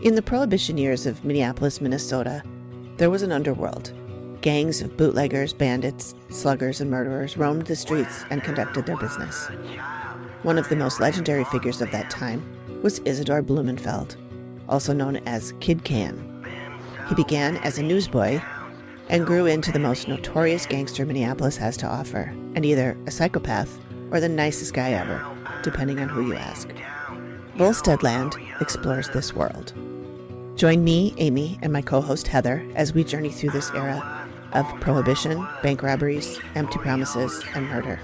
In the Prohibition years of Minneapolis, Minnesota, there was an underworld. Gangs of bootleggers, bandits, sluggers, and murderers roamed the streets and conducted their business. One of the most legendary figures of that time was Isidore Blumenfeld, also known as Kid Can. He began as a newsboy and grew into the most notorious gangster Minneapolis has to offer, and either a psychopath or the nicest guy ever, depending on who you ask. Volsteadland explores this world. Join me, Amy, and my co-host Heather as we journey through this era of prohibition, bank robberies, empty promises, and murder.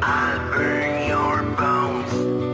I burn your bones.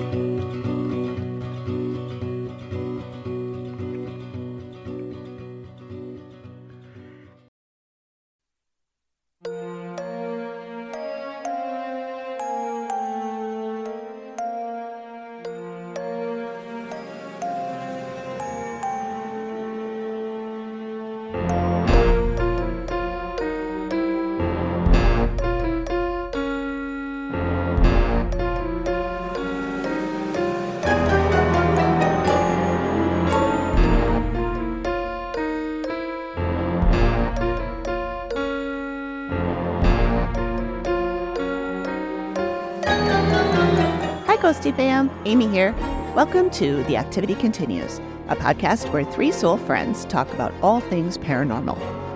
Ghosty fam, Amy here. Welcome to The Activity Continues, a podcast where three soul friends talk about all things paranormal.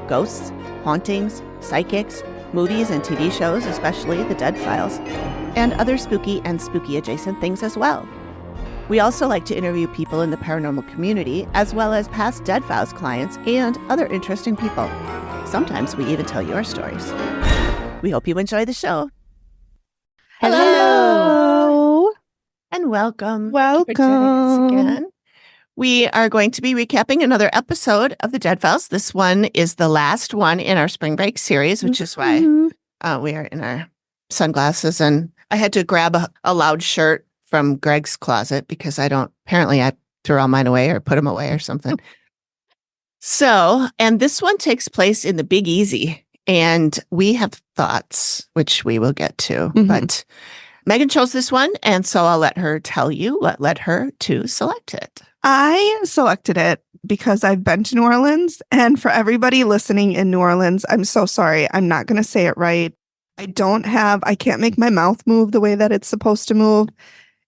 Ghosts, hauntings, psychics, movies and TV shows, especially The Dead Files, and other spooky and spooky adjacent things as well. We also like to interview people in the paranormal community, as well as past Dead Files clients and other interesting people. Sometimes we even tell your stories. We hope you enjoy the show. Hello! And welcome. Welcome. Thank you for joining us again. We are going to be recapping another episode of The Dead Files. This one is the last one in our spring break series, which is why we are in our sunglasses. And I had to grab a loud shirt from Greg's closet because I threw all mine away or put them away or something. So, and this one takes place in the Big Easy. And we have thoughts, which we will get to. But Megan chose this one, and so I'll let her tell you what led her to select it. I selected it because I've been to New Orleans, and for everybody listening in New Orleans, I'm so sorry. I'm not going to say it right. I can't make my mouth move the way that it's supposed to move.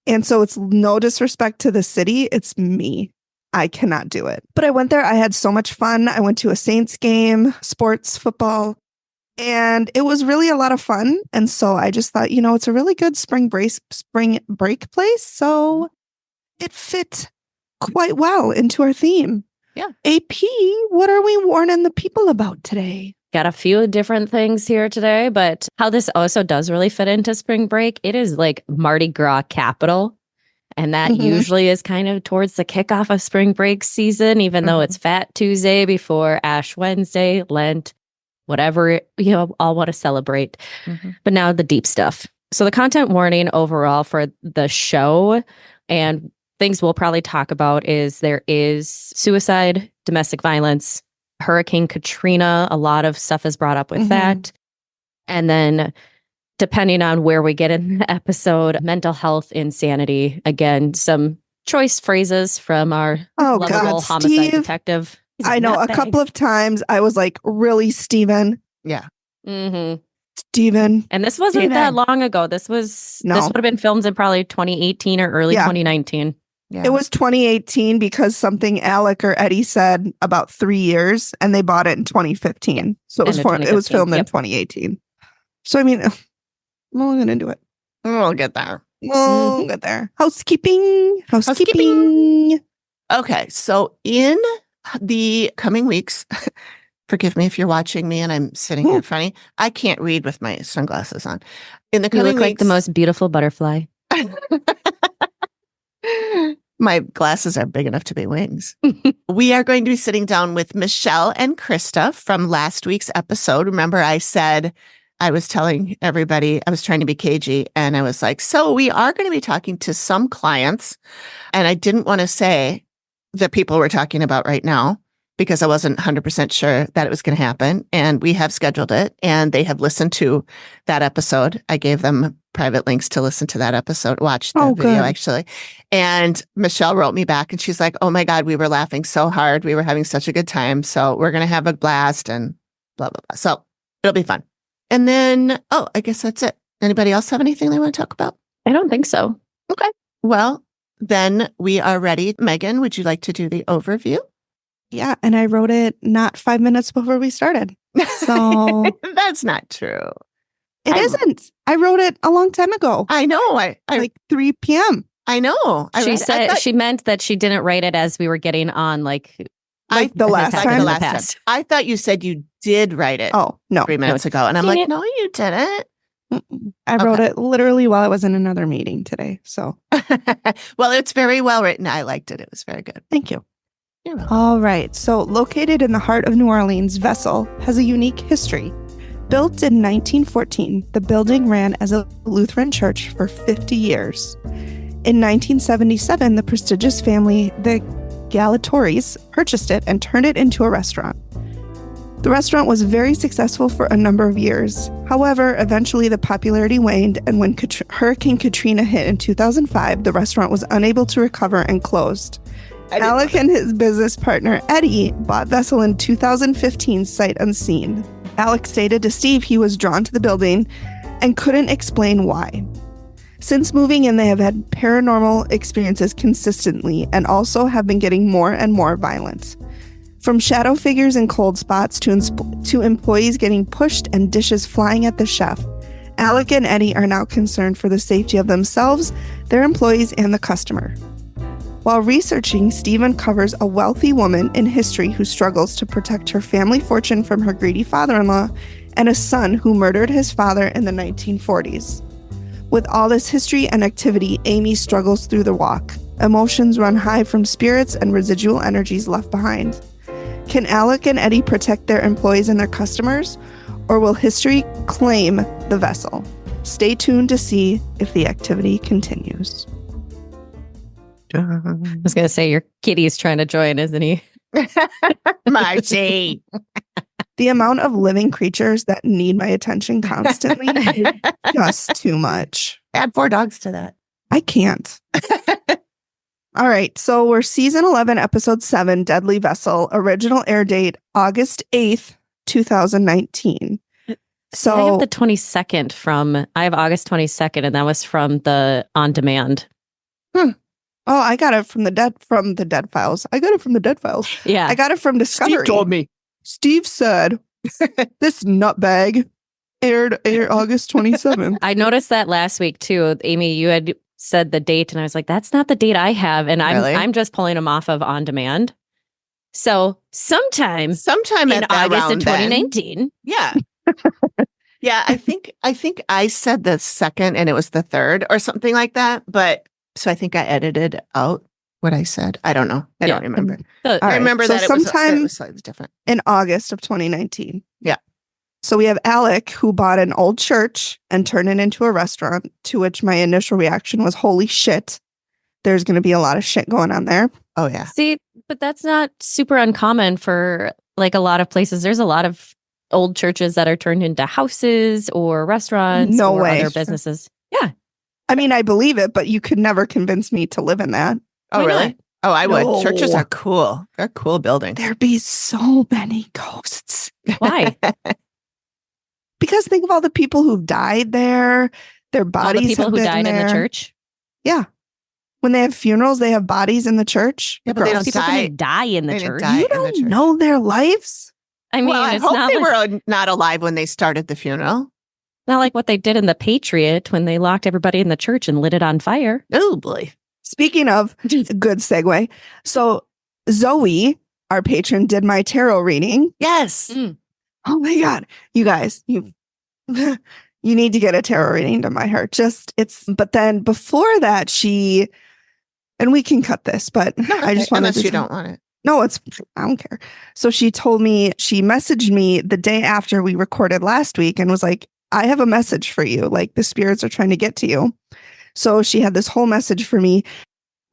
And so it's no disrespect to the city. It's me. I cannot do it. But I went there. I had so much fun. I went to a Saints game, sports, football. And it was really a lot of fun. And so I just thought, it's a really good spring break place. So it fit quite well into our theme. Yeah. AP, what are we warning the people about today? Got a few different things here today, but how this also does really fit into spring break, it is like Mardi Gras capital. And that usually is kind of towards the kickoff of spring break season, even though it's Fat Tuesday before Ash Wednesday, Lent, whatever, all want to celebrate. But now the deep stuff. So the content warning overall for the show and things we'll probably talk about is there is suicide, domestic violence, Hurricane Katrina. A lot of stuff is brought up with that. And then depending on where we get in the episode, mental health, insanity. Again, some choice phrases from our lovable homicide detective. I know a couple of times I was like, really, Steven? Yeah. Steven. And this wasn't that long ago. This would have been filmed in probably 2018 or early 2019. Yeah. It was 2018 because something Alec or Eddie said about 3 years, and they bought it in 2015. So it was filmed in 2018. So I mean, I'm only going to do it. We'll get there. We'll get there. Housekeeping. Okay, so in the coming weeks, forgive me if you're watching me and I'm sitting here in front of you. I can't read with my sunglasses on. In the coming you look weeks, like the most beautiful butterfly. My glasses are big enough to be wings. We are going to be sitting down with Michelle and Krista from last week's episode. Remember, I said I was telling everybody I was trying to be cagey, and I was like, so we are going to be talking to some clients, and I didn't want to say the people we're talking about right now because I wasn't 100% sure that it was going to happen. And we have scheduled it, and they have listened to that episode. I gave them private links to listen to that episode, watch the video, good. actually. And Michelle wrote me back, and she's like, oh my God, we were laughing so hard. We were having such a good time. So we're going to have a blast and blah, blah, blah. So it'll be fun. And then, I guess that's it. Anybody else have anything they want to talk about? I don't think so. Okay. Well, then we are ready. Megan, would you like to do the overview? Yeah, and I wrote it not 5 minutes before we started. So That's not true. it isn't. I wrote it a long time ago. I know. I like 3 p.m. I know. She said she meant that she didn't write it as we were getting on, like the last has time. happened in the the last past. time. I thought you said you did write it Oh, no. 3 minutes ago. And I'm Dang like, it. no, you didn't. I wrote it literally while I was in another meeting today. So Well, it's very well written. I liked it. It was very good. thank you. You're welcome. All right. So, located in the heart of New Orleans, Vessel has a unique history. Built in 1914, the building ran as a Lutheran church for 50 years. In 1977, the prestigious family, the Galatoris, purchased it and turned it into a restaurant. The restaurant was very successful for a number of years. However, eventually the popularity waned, and when Hurricane Katrina hit in 2005, the restaurant was unable to recover and closed. Alec and his business partner, Eddie, bought Vessel in 2015 sight unseen. Alec stated to Steve he was drawn to the building and couldn't explain why. Since moving in, they have had paranormal experiences consistently and also have been getting more and more violent. From shadow figures in cold spots to employees getting pushed and dishes flying at the chef, Alec and Eddie are now concerned for the safety of themselves, their employees, and the customer. While researching, Steve uncovers a wealthy woman in history who struggles to protect her family fortune from her greedy father-in-law and a son who murdered his father in the 1940s. With all this history and activity, Amy struggles through the walk. Emotions run high from spirits and residual energies left behind. Can Alec and Eddie protect their employees and their customers, or will history claim the vessel? Stay tuned to see if the activity continues. I was going to say, your kitty's trying to join, isn't he? Marcy. The amount of living creatures that need my attention constantly is just too much. Add 4 dogs to that. I can't. All right. So we're season 11, episode 7, Deadly Vessel. Original air date, August 8th, 2019. So I have the 22nd I have August 22nd, and that was from the on demand. Oh, I got it from the dead files. I got it from the dead files. Yeah. I got it from Discovery. Steve told me. Steve said this nutbag aired August 27th. I noticed that last week too. Amy, you had said the date, and I was like, that's not the date I have. And Really? I'm just pulling them off of on demand. So sometime in August of 2019. Then. Yeah. Yeah, I think I said the 2nd and it was the 3rd or something like that. But so I think I edited out what I said. I don't know. I don't remember. So, I remember so that sometime it was slightly different. in August of 2019. Yeah. So we have Alec, who bought an old church and turned it into a restaurant, to which my initial reaction was, holy shit, there's going to be a lot of shit going on there. Oh, yeah. see, but that's not super uncommon for like a lot of places. There's a lot of old churches that are turned into houses or restaurants No or way. other businesses. Yeah. I mean, I believe it, but you could never convince me to live in that. Oh, Why really? not? Oh, I would. No. Churches are cool. They're cool buildings. There'd be so many ghosts. Why? Because think of all the people who've died there. Their All bodies the people have who been died in there. the church. Yeah. When they have funerals, they have bodies in the church. Yeah, but they Gross. don't People die. didn't die in the They didn't church. die. You in the don't church. know their lives? I mean, Well, I it's hope not they like, were not alive when they started the funeral. not like what they did in The Patriot when they locked everybody in the church and lit it on fire. Oh, boy. Speaking of, good segue. So Zoe, our patron, did my tarot reading. Yes. Oh my God. You guys, you need to get a tarot reading done by her. But then before that, and we can cut this, but I just wanted Unless to you don't want it. No, I don't care. So she messaged me the day after we recorded last week and was like, I have a message for you. Like, the spirits are trying to get to you. So she had this whole message for me.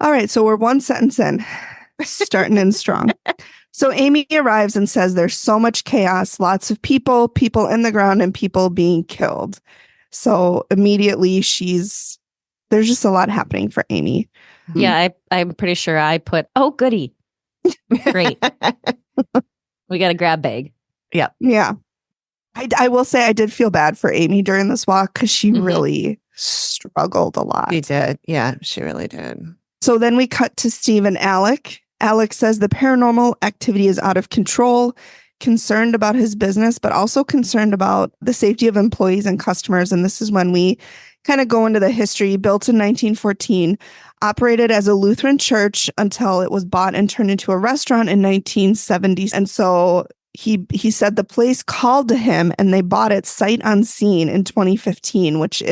All right. So we're one sentence in, starting in strong. So Amy arrives and says there's so much chaos, lots of people in the ground, and people being killed. So immediately there's just a lot happening for Amy. Yeah, I'm pretty sure I put, oh, goody. Great. We got a grab bag. Yeah. I will say I did feel bad for Amy during this walk because she really struggled a lot. She did. Yeah, she really did. So then we cut to Steve and Alec. Alec says the paranormal activity is out of control, concerned about his business, but also concerned about the safety of employees and customers. And this is when we kind of go into the history. Built in 1914, operated as a Lutheran church until it was bought and turned into a restaurant in 1970. And so he said the place called to him and they bought it sight unseen in 2015, which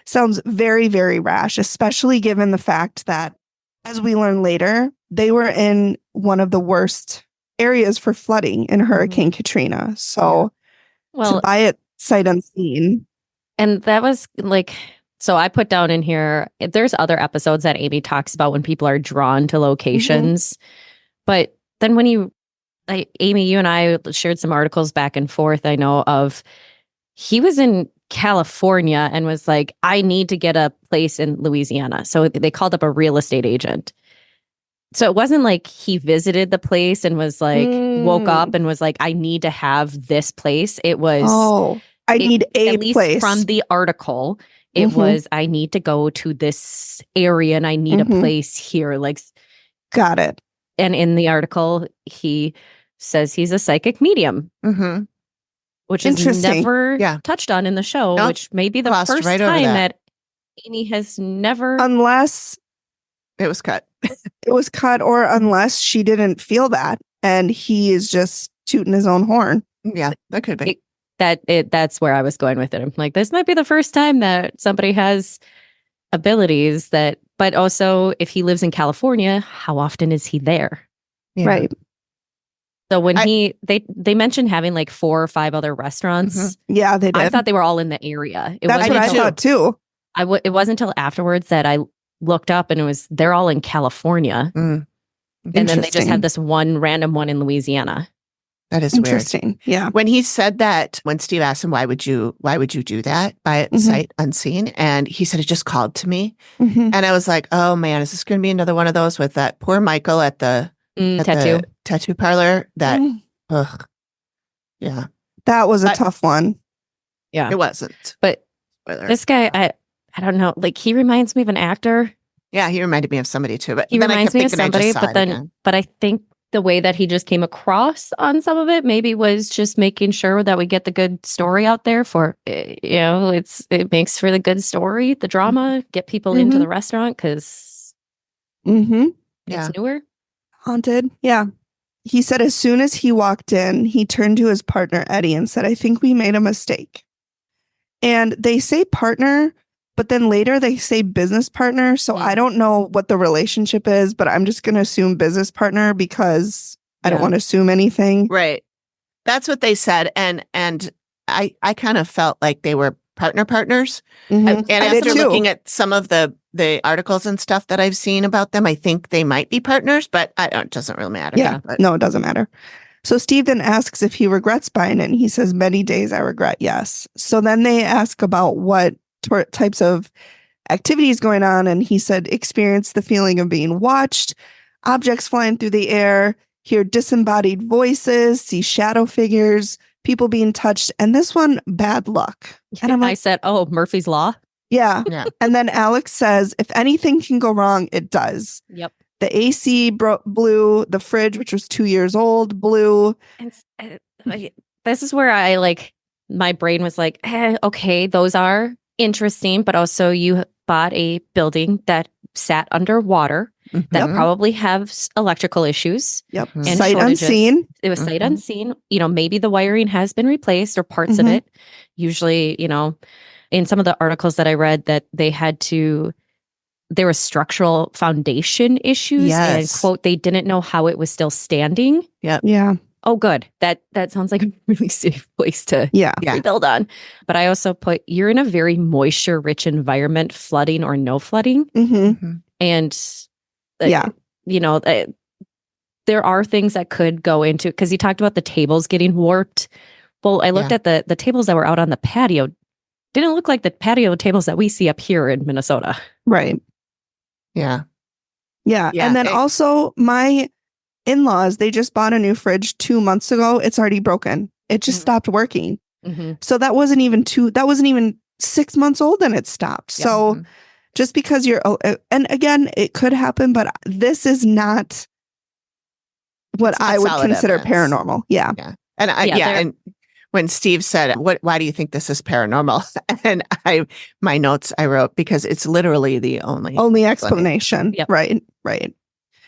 sounds very, very rash, especially given the fact that, as we learn later, they were in one of the worst areas for flooding in Hurricane Katrina. So to buy it sight unseen. And that was like, so I put down in here, there's other episodes that Amy talks about when people are drawn to locations. But then when Amy, you and I shared some articles back and forth, I know of, he was in California and was like, I need to get a place in Louisiana. So they called up a real estate agent. So it wasn't like he visited the place and was like, woke up and was like, I need to have this place. It was, I need a at least place. from the article, it was, I need to go to this area and I need a place here. Like, got it. And in the article, he says he's a psychic medium. Which is never touched on in the show, which may be the first time that Amy has never. Unless it was cut. It was cut, or unless she didn't feel that and he is just tooting his own horn. Yeah, that could be. That's where I was going with it. I'm like, this might be the first time that somebody has abilities that, but also if he lives in California, how often is he there? Yeah. Right. So when they mentioned having like 4 or 5 other restaurants. Yeah, they did. I thought they were all in the area. That's what I thought too. It wasn't until afterwards that I looked up and they're all in California. And then they just had this one random one in Louisiana. That is interesting. Weird. Yeah. When he said that, when Steve asked him, why would you do that? Buy it sight unseen? And he said, it just called to me. And I was like, oh man, is this going to be another one of those with that poor Michael at the tattoo parlor? That, yeah. That was a tough one. Yeah. It wasn't. But this guy, I don't know, like he reminds me of an actor. Yeah, he reminded me of somebody too. But he reminds me of somebody, but I think the way that he just came across on some of it maybe was just making sure that we get the good story out there for, it makes for the good story, the drama, get people into the restaurant because it's newer. Haunted. Yeah. He said as soon as he walked in, he turned to his partner, Eddie, and said, I think we made a mistake. And they say partner, but then later they say business partner. So I don't know what the relationship is, but I'm just going to assume business partner because I don't want to assume anything. Right. That's what they said. And I kind of felt like they were partners. And after looking at some of the articles and stuff that I've seen about them, I think they might be partners, but it doesn't really matter. Yeah. No, it doesn't matter. So Steve then asks if he regrets buying it. And he says, many days I regret, yes. So then they ask about what types of activities going on. And he said, experience the feeling of being watched, objects flying through the air, hear disembodied voices, see shadow figures, people being touched. And this one, bad luck. And I'm like, I said, oh, Murphy's Law. Yeah. And then Alex says, if anything can go wrong, it does. Yep. The AC blew, the fridge, which was 2 years old, blew. And this is where my brain was like, okay, those are interesting, but also you bought a building that sat underwater that probably has electrical issues. Yep. And sight shortages. unseen. It was sight unseen. Maybe the wiring has been replaced or parts of it. Usually, in some of the articles that I read that there was structural foundation issues and quote, they didn't know how it was still standing. Yep. Yeah. Oh, good. That sounds like a really safe place to rebuild on. But I also put, you're in a very moisture rich environment, flooding or no flooding. And, there are things that could go into, because he talked about the tables getting warped. Well, I looked at the tables that were out on the patio. Didn't look like the patio tables that we see up here in Minnesota. Right. Yeah. Yeah. And then also my in-laws, they just bought a new fridge 2 months ago. It's already broken. It just stopped working. So that wasn't even 6 months old and it stopped. So just because and again, it could happen, but this is not what I would consider evidence. Paranormal. Yeah. And and when Steve said, why do you think this is paranormal? And my notes I wrote, because it's literally the only explanation. Yep. Right.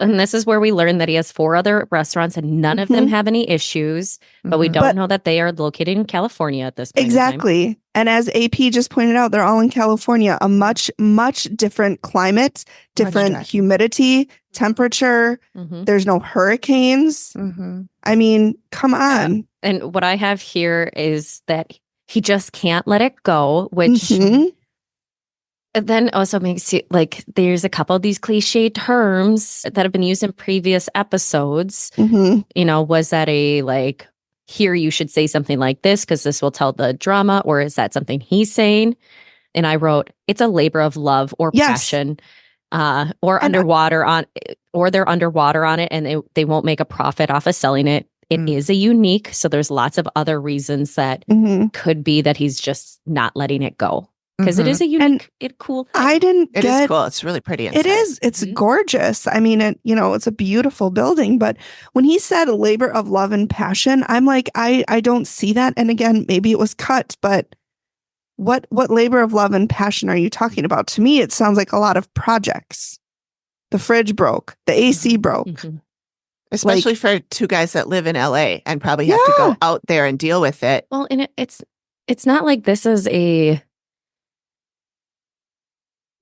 And this is where we learned that he has 4 other restaurants and none of them have any issues, but we don't know that they are located in California at this point. Exactly. And as AP just pointed out, they're all in California, a much, much different climate, different humidity, temperature. There's no hurricanes. I mean, come on. And what I have here is that he just can't let it go, which then also makes you like, there's a couple of these cliche terms that have been used in previous episodes. You know, was that here you should say something like this because this will tell the drama, or is that something he's saying? And I wrote, it's a labor of love or passion, or underwater on, or they're underwater on it and they won't make a profit off of selling it. It is a unique, so there's lots of other reasons that could be that he's just not letting it go. Because it is a unique, cool thing. It is cool. It's really pretty inside. It is. It's gorgeous. I mean, it's a beautiful building. But when he said labor of love and passion, I'm like, I don't see that. And again, maybe it was cut, but what labor of love and passion are you talking about? To me, it sounds like a lot of projects. The fridge broke. The AC broke. Especially for 2 guys that live in LA and probably have to go out there and deal with it. Well, and it's not like this is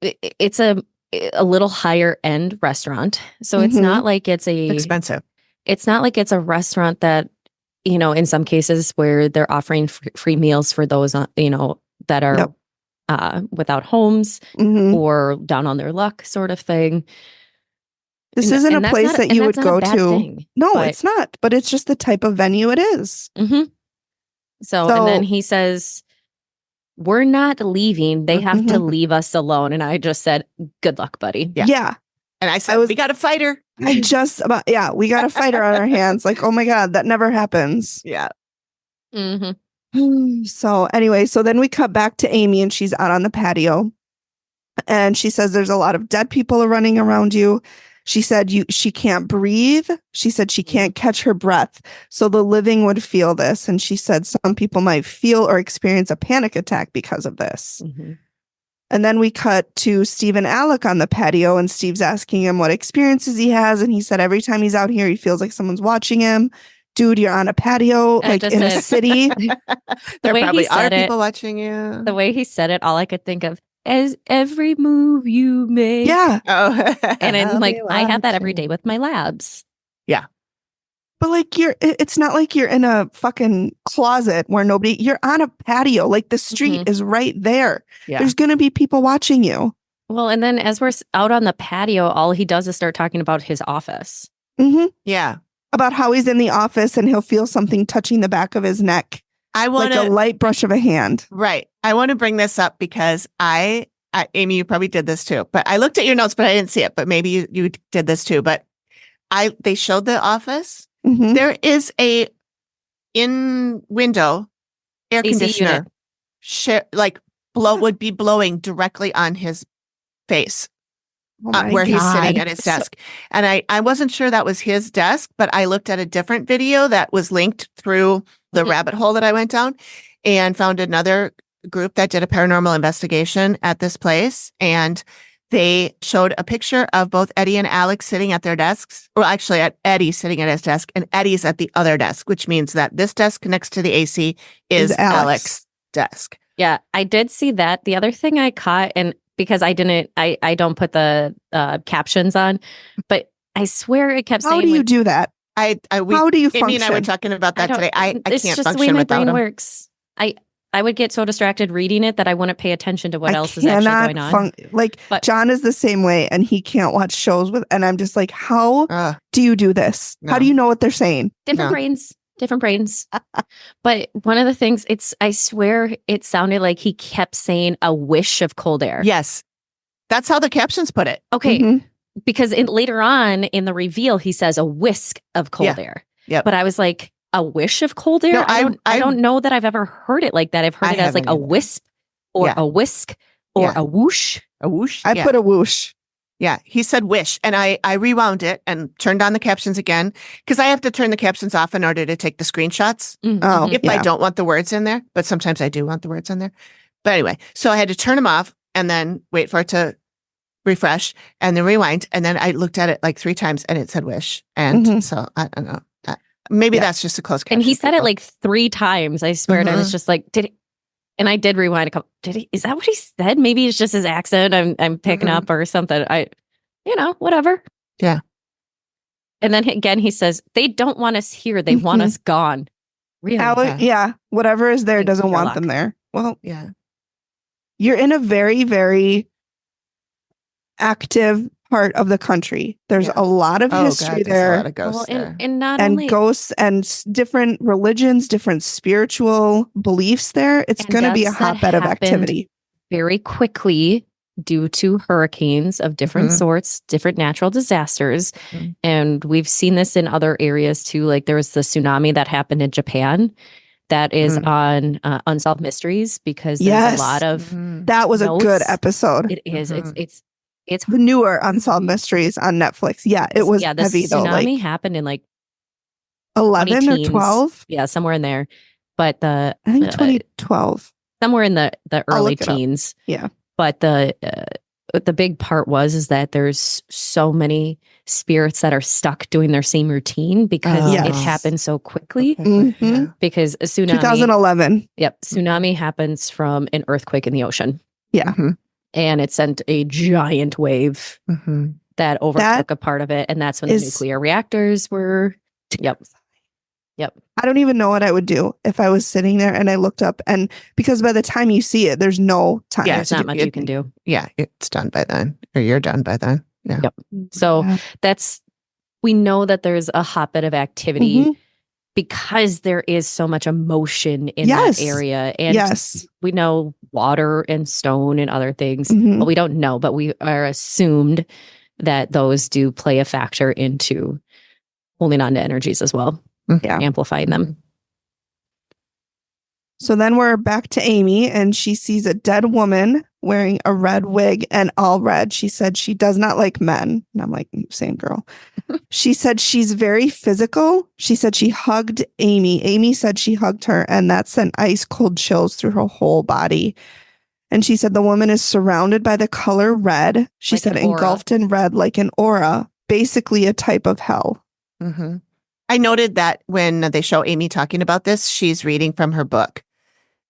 it's a little higher end restaurant. So it's not like it's expensive. It's not like it's a restaurant that, in some cases where they're offering free meals for those, that are without homes or down on their luck sort of thing. This isn't a place that you would go to. No, it's not. But it's just the type of venue it is. So, and then he says, we're not leaving. They have to leave us alone. And I just said, good luck, buddy. Yeah. And I said, we got a fighter. We got a fighter on our hands. Like, oh my God, that never happens. Yeah. So anyway, so then we cut back to Amy and she's out on the patio. And she says, there's a lot of dead people running around you. She said she can't breathe. She said she can't catch her breath. So the living would feel this. And she said some people might feel or experience a panic attack because of this. And then we cut to Steve and Alec on the patio, and Steve's asking him what experiences he has. And he said every time he's out here, he feels like someone's watching him. Dude, you're on a patio, like in a city. There probably are people watching you. The way he said it, all I could think of, as every move you make. Yeah. Oh. And I'm like, I have that every day with my labs. Yeah. But like it's not like you're in a fucking closet where you're on a patio. Like the street is right there. Yeah. There's going to be people watching you. Well, and then as we're out on the patio, all he does is start talking about his office. Yeah. About how he's in the office and he'll feel something touching the back of his neck. Like a light brush of a hand. Right. I want to bring this up because Amy, you probably did this too, but I looked at your notes, but I didn't see it. But maybe you did this too. But they showed the office. There is a in window air AC conditioner, would be blowing directly on his face. Where he's sitting at his desk. And I wasn't sure that was his desk, but I looked at a different video that was linked through the rabbit hole that I went down and found another group that did a paranormal investigation at this place. And they showed a picture of both Eddie and Alex sitting at their desks. Well, actually, at Eddie sitting at his desk and Eddie's at the other desk, which means that this desk next to the AC is Alex's desk. Yeah, I did see that. The other thing I caught, and because I don't put the captions on, but I swear it kept saying. How do you do that? How do you function? Amy and I were talking about that today. I can't function without them. Works. I would get so distracted reading it that I wouldn't pay attention to what else is actually going on. But John is the same way, and he can't watch shows with. And I'm just like, how do you do this? No. How do you know what they're saying? different brains. But one of the things, I swear it sounded like he kept saying a wish of cold air. Yes. That's how the captions put it. Okay. Mhm. Because later on in the reveal, he says a whisk of cold air. Yep. But I was like, a wish of cold air? No, I don't know that I've ever heard it like that. I've heard it as like a wisp or a whisk or a whoosh. A whoosh. I put a whoosh. Yeah, he said wish, and I rewound it and turned on the captions again because I have to turn the captions off in order to take the screenshots Oh, if I don't want the words in there, but sometimes I do want the words in there. But anyway, so I had to turn them off and then wait for it to refresh and then rewind, and then I looked at it like 3 times and it said wish, and so I don't know. Maybe that's just a close caption. And he said it like 3 times. I swear, and I was just like, did it? And I did rewind a couple. Did he? Is that what he said? Maybe it's just his accent. I'm picking up or something. Whatever. Yeah. And then again, he says they don't want us here. They want us gone. Really? Alec, whatever is there doesn't want them there. Well, yeah. You're in a very, very active part of the country. There's a lot of history there. A lot of ghosts there. And not and only ghosts and different religions, different spiritual beliefs there. It's going to be a hotbed of activity. Very quickly due to hurricanes of different sorts, different natural disasters. And we've seen this in other areas too. Like there was the tsunami that happened in Japan that is on Unsolved Mysteries because there's a lot of that was notes. A good episode. It is. It's the newer Unsolved Mysteries on Netflix. Yeah, it was the heavy though. Tsunami happened in like 11 or 12. Yeah, somewhere in there. But I think 2012. Somewhere in the early teens. Yeah. But the big part is that there's so many spirits that are stuck doing their same routine because it happened so quickly. Because a tsunami 2011. Yep. Tsunami happens from an earthquake in the ocean. Yeah. And it sent a giant wave that overtook a part of it. And that's when the nuclear reactors were. Yep. I don't even know what I would do if I was sitting there and I looked up, and because by the time you see it, there's no time. Yeah, there's not much you can do. Yeah, it's done by then, or you're done by then. Yeah. Yep. So we know that there's a hotbed of activity because there is so much emotion in that area. And we know water and stone and other things. Well, we don't know, but we are assumed that those do play a factor into holding on to energies as well. Amplifying them. So then we're back to Amy, and she sees a dead woman wearing a red wig and all red. She said she does not like men. And I'm like, same girl. She said she's very physical. She said she hugged Amy. Amy said she hugged her, and that sent ice cold chills through her whole body. And she said the woman is surrounded by the color red. She said engulfed in red like an aura, basically a type of hell. I noted that when they show Amy talking about this, she's reading from her book.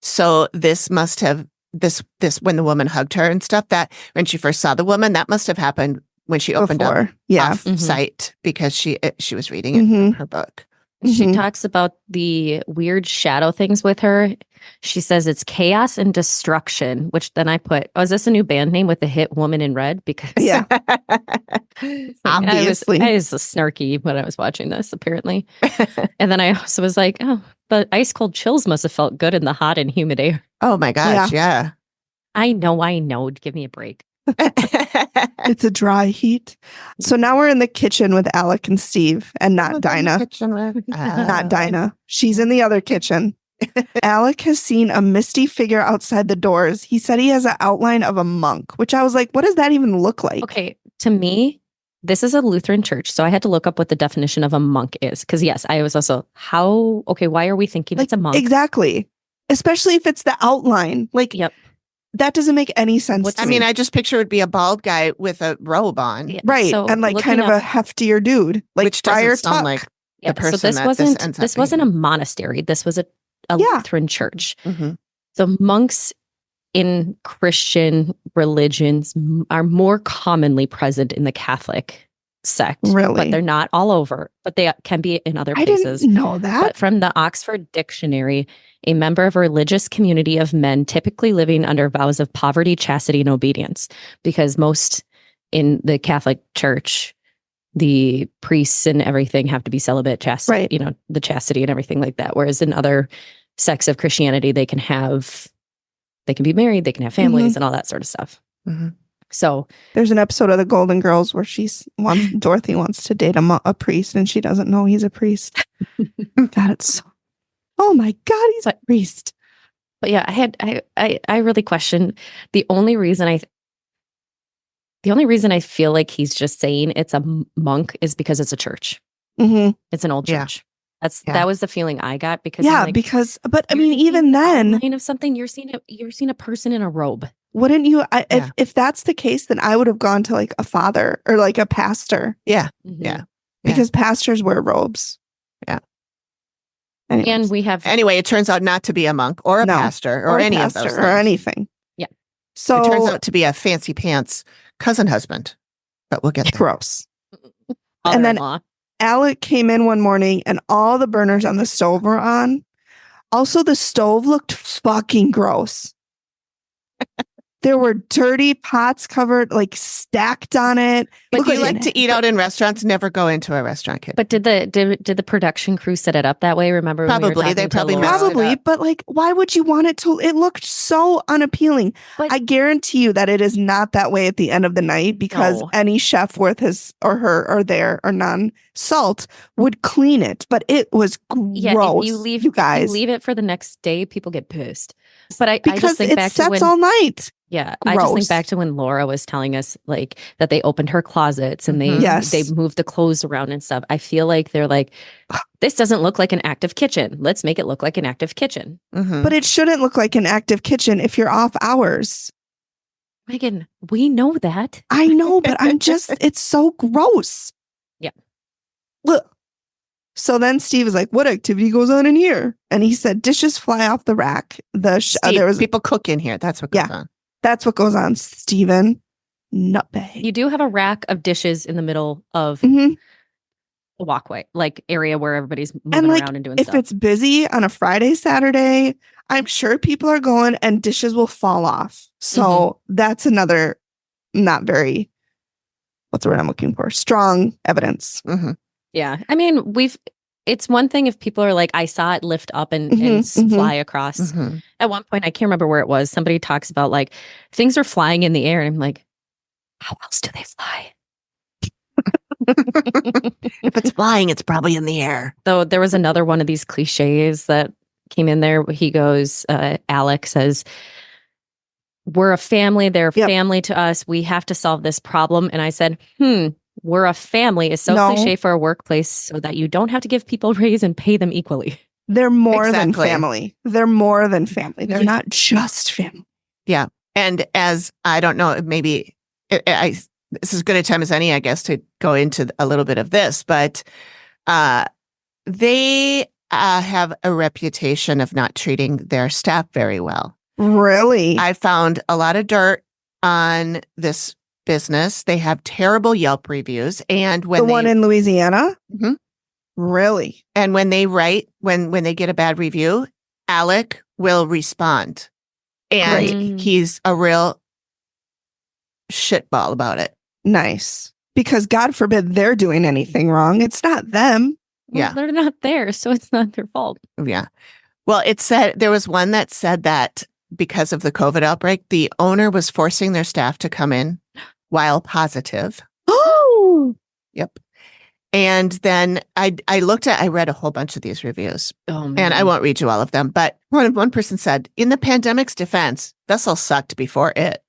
So this must have this when the woman hugged her and stuff, that when she first saw the woman, that must have happened when she opened up off site because she was reading it from her book. She talks about the weird shadow things with her. She says it's chaos and destruction, which then I put, is this a new band name with the hit Woman in Red? Because obviously. I was snarky when I was watching this, apparently. And then I also was like, oh, the ice cold chills must have felt good in the hot and humid air. Oh my gosh, yeah. I know. Give me a break. It's a dry heat. So now we're in the kitchen with Alec and Steve, and not Dinah. Not Dinah. She's in the other kitchen. Alec has seen a misty figure outside the doors. He said he has an outline of a monk, which I was like, what does that even look like? Okay, to me, this is a Lutheran church, so I had to look up what the definition of a monk is. Because yes, I was also, why are we thinking it's a monk? Exactly. Especially if it's the outline. That doesn't make any sense to me. I just picture it would be a bald guy with a robe on. Yeah, right. So and like kind of a heftier dude. Like which doesn't sound like the person so this wasn't a monastery. This was a Lutheran church. So monks in Christian religions are more commonly present in the Catholic sect. Really? But they're not all over, but they can be in other I places. didn't know that. But from the Oxford Dictionary, a member of a religious community of men typically living under vows of poverty, chastity, and obedience. Because most in the Catholic Church, the priests and everything have to be celibate, Right. the chastity and everything like that. Whereas in other sects of Christianity, they can be married, they can have families and all that sort of stuff. Mhm. So There's an episode of The Golden Girls where Dorothy wants to date a priest and she doesn't know he's a priest. God, oh my God, he's a priest. But yeah, I really question the only reason I feel like he's just saying it's a monk is because it's a church. Mm-hmm. It's an old Yeah. church. Yeah. That was the feeling I got because Yeah, I'm like, but I you're mean, seeing even the then, outline of something you're seeing a person in a robe. wouldn't you? Yeah. If that's the case, then I would have gone to like a father or like a pastor. Yeah. Mhm. Yeah. Because pastors wear robes. Yeah. Anyways. And we have Anyway, it turns out not to be a monk or a No. pastor or a any pastor of those or things. anything. Yeah. So It turns out to be a fancy pants cousin husband, but we'll get there. gross. And then mother-in-law. Alec came in one morning and all the burners on the stove were on. Also, the stove looked fucking gross. There were dirty pots covered, like stacked on it. But Looked you like to eat out in restaurants, never go into a restaurant, kid. But did the production crew set it up that way? Remember when we were Probably. They talking to probably Laura? messed it Probably, up. but like, why would you want it to? It looked so unappealing. But- I guarantee you that it is not that way at the end of the night because No. any chef worth his or her or their or none salt would clean it. But it was gross. Yeah, if you leave it for the next day, people get pissed. But I because just think it back to sets when all night. Yeah, I just think Gross. back to when Laura was telling us like that they opened her closets and Mhm. Yes. they moved the clothes around and stuff. I feel like they're like, this doesn't look like an active kitchen. Let's make it look like an active kitchen. Mhm. But it shouldn't look like an active kitchen if you're off hours. Megan, we know that. I know, but it's so gross. Yeah. Look. So then Steve is like, what activity goes on in here? And he said, dishes fly off the rack. Steve, There was people cook in here. That's what goes on. That's what goes on, Steven. Nutbag. You do have a rack of dishes in the middle of Mhm. a walkway, like area where everybody's moving And like, around and doing if stuff. it's busy on a Friday, Saturday, I'm sure people are going and dishes will fall off. So that's another not very, what's the word I'm looking for? Strong evidence. Mhm. Yeah. I mean, it's one thing if people are like, I saw it lift up and fly across. Mhm. At one point, I can't remember where it was. Somebody talks about like things are flying in the air. And I'm like, how else do they fly? If it's flying, it's probably in the air. Though there was another one of these cliches that came in there. He goes, Alec says, we're a family. They're Yep. family to us. We have to solve this problem. And I said, we're a family is so No. cliche for a workplace so that you don't have to give people raise and pay them equally. They're more than Exactly. family. They're more than family. They're Yeah. not just family. And as I don't know, maybe this is as good a time as any, I guess, to go into a little bit of this, but they have a reputation of not treating their staff very well. Really? I found a lot of dirt on this business. They have terrible Yelp reviews, and when one in Louisiana? Mhm. Really? and when they write when they get a bad review, Alec will respond, and Great. he's a real shitball about it. Nice. Because God forbid they're doing anything wrong. It's not them. Well, Yeah. they're not there, so it's not their fault. Yeah. Well, it said there was one that said that because of the COVID outbreak, the owner was forcing their staff to come in while positive. Oh, Yep. And then I read a whole bunch of these reviews, Oh man. and I won't read you all of them, but one person said, in the pandemic's defense, Vessel sucked before it.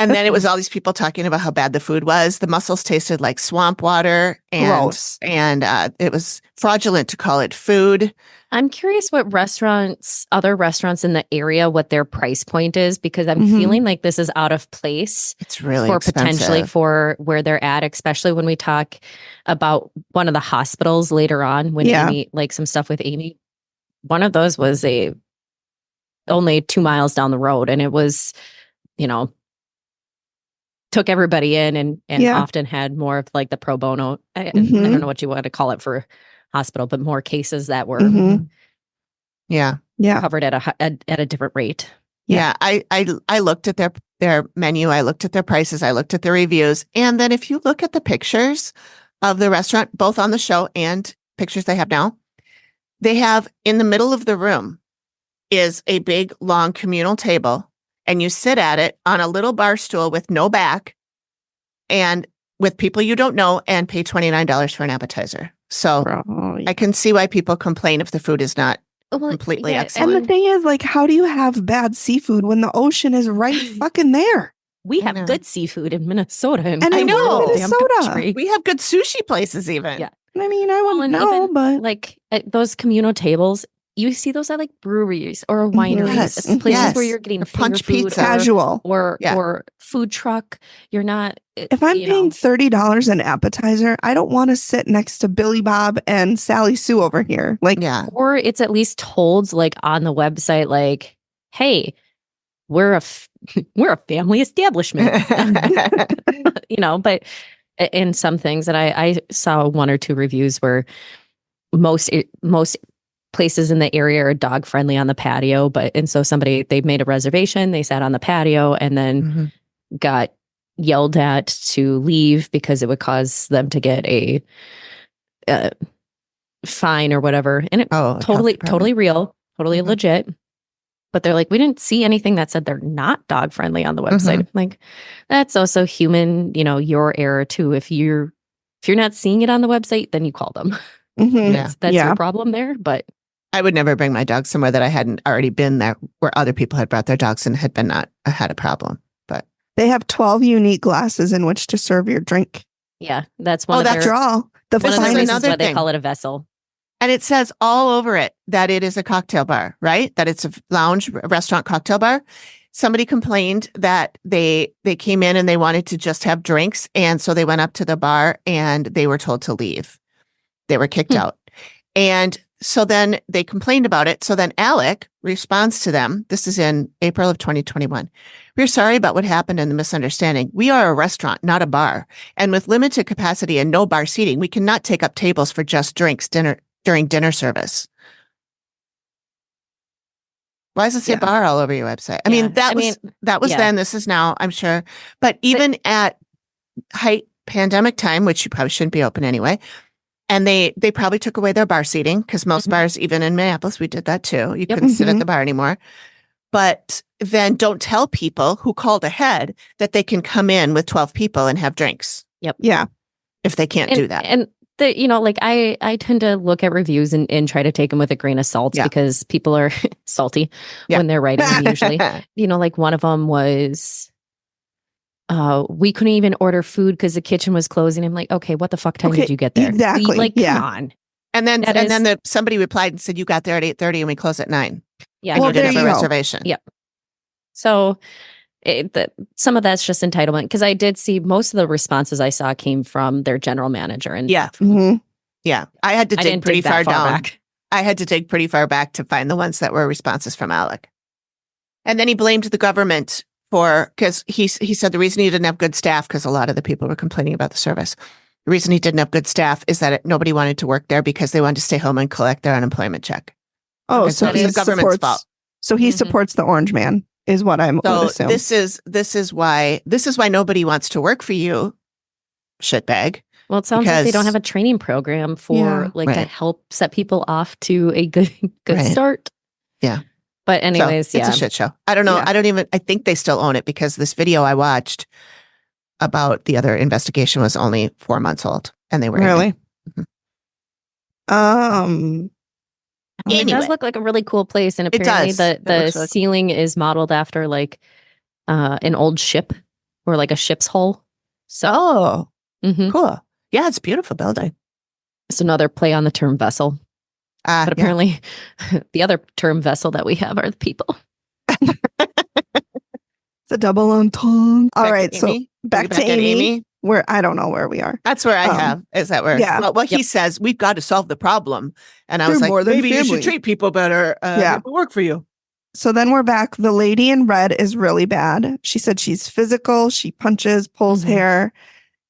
And then it was all these people talking about how bad the food was. The mussels tasted like swamp water, and Gross. it was fraudulent to call it food. I'm curious what other restaurants in the area, what their price point is, because I'm Mhm. feeling like this is out of place It's really for expensive. potentially for where they're at, especially when we talk about one of the hospitals later on when Yeah. Amy, like some stuff with Amy. One of those was only 2 miles down the road, and it was, took everybody in and Yeah. often had more of like the pro bono. I Mhm. don't know what you want to call it for hospital, but more cases that were Mhm. Yeah. Yeah. covered at a different rate. Yeah. Yeah. I looked at their menu. I looked at their prices. I looked at their reviews. And then if you look at the pictures of the restaurant, both on the show and pictures they have now, they have in the middle of the room is a big, long communal table, and you sit at it on a little bar stool with no back and with people you don't know and pay $29 for an appetizer. So Bro, I can see why people complain if the food is not Well, completely yeah, excellent. and the thing is, like, how do you have bad seafood when the ocean is right fucking there? we I have know. good seafood in Minnesota. And I in know. Minnesota. We have good sushi places even. Yeah. I mean, I wouldn't and know, even, but like at those communal tables, you see those at like breweries or wineries, Yes, it's places where yes. you're getting Or finger punch food pizza. casual. or Yeah. or food truck. You're not. If I'm paying $30 an appetizer, I don't want to sit next to Billy Bob and Sally Sue over here. Like, Yeah. or it's at least told like on the website, like, hey, we're a family establishment, but in some things, and I saw one or two reviews where most places in the area are dog friendly on the patio, and so they made a reservation, they sat on the patio and then Mhm. got yelled at to leave because it would cause them to get a fine or whatever. And it Oh, totally real, totally Mhm. legit. But they're like, we didn't see anything that said they're not dog friendly on the website. Mhm. Like, that's also human, your error too. If you're not seeing it on the website, then you call them. mhm. Yeah. That's Yeah. your problem there. But I would never bring my dog somewhere that I hadn't already been there, where other people had brought their dogs and had had a problem. But They have 12 unique glasses in which to serve your drink. yeah, that's one of that's their After all, the one of their is reasons another why they thing. call it a vessel. and it says all over it that it is a cocktail bar, right? That it's a lounge restaurant cocktail bar. Somebody complained that they came in and they wanted to just have drinks, and so they went up to the bar and they were told to leave. They were kicked out. And so then they complained about it. So then Alec responds to them. This is in April of 2021. We're sorry about what happened and the misunderstanding. We are a restaurant, not a bar. And with limited capacity and no bar seating, we cannot take up tables for just drinks during dinner service. Why does it say bar all over your website? I mean, that was yeah. then. This is now, I'm sure. But even at height pandemic time, which you probably shouldn't be open anyway, and they probably took away their bar seating, because most bars, even in Minneapolis, we did that too. You couldn't sit at the bar anymore. But then don't tell people who called ahead that they can come in with 12 people and have drinks. Yep. Yeah. If they can't do that. And I tend to look at reviews and try to take them with a grain of salt, because people are salty when they're writing them usually. Like one of them was, we couldn't even order food because the kitchen was closing. I'm like, okay, what the fuck time did you get there? Exactly. Come on. And then somebody replied and said, you got there at 8:30 and we close at 9. Yeah. And Well, you didn't have a there you go. reservation. Yep. So some of that's just entitlement, because I did see most of the responses I saw came from their general manager. And Yeah. Mhm. Yeah. I had to I dig didn't pretty dig that far down. back. I had to dig pretty far back to find the ones that were responses from Alec. And then he blamed the government because he said the reason he didn't have good staff, because a lot of the people were complaining about the service. The reason he didn't have good staff is that nobody wanted to work there because they wanted to stay home and collect their unemployment check. Oh, And so it was he the government's supports, fault. So he supports the Orange Man, is what I would So assume. this is why nobody wants to work for you, shitbag. Well, it sounds like they don't Because- have a training program for to Right. help set people off to a good Right. start. Yeah. But anyways, So, it's a shit show. I don't know. Yeah. I think they still own it, because this video I watched about the other investigation was only 4 months old, and they were in it. Really? It does Anyway. look like a really cool place, and It apparently does. the It looks really cool. ceiling is modeled after like an old ship, or like a ship's hull. So Oh, mhm. cool. Yeah, it's a beautiful building. It's another play on the term vessel. But apparently the other term vessel that we have are the people. It's a double entendre. All right, so Amy? back to at Amy. Where I don't know where we are. That's where I have. Is that where? Yeah. Well, he says, we've got to solve the problem. And I They're was like, more than maybe you family. should treat people better. Yeah. It will work for you. So then we're back. The lady in red is really bad. She said she's physical. She punches, pulls hair,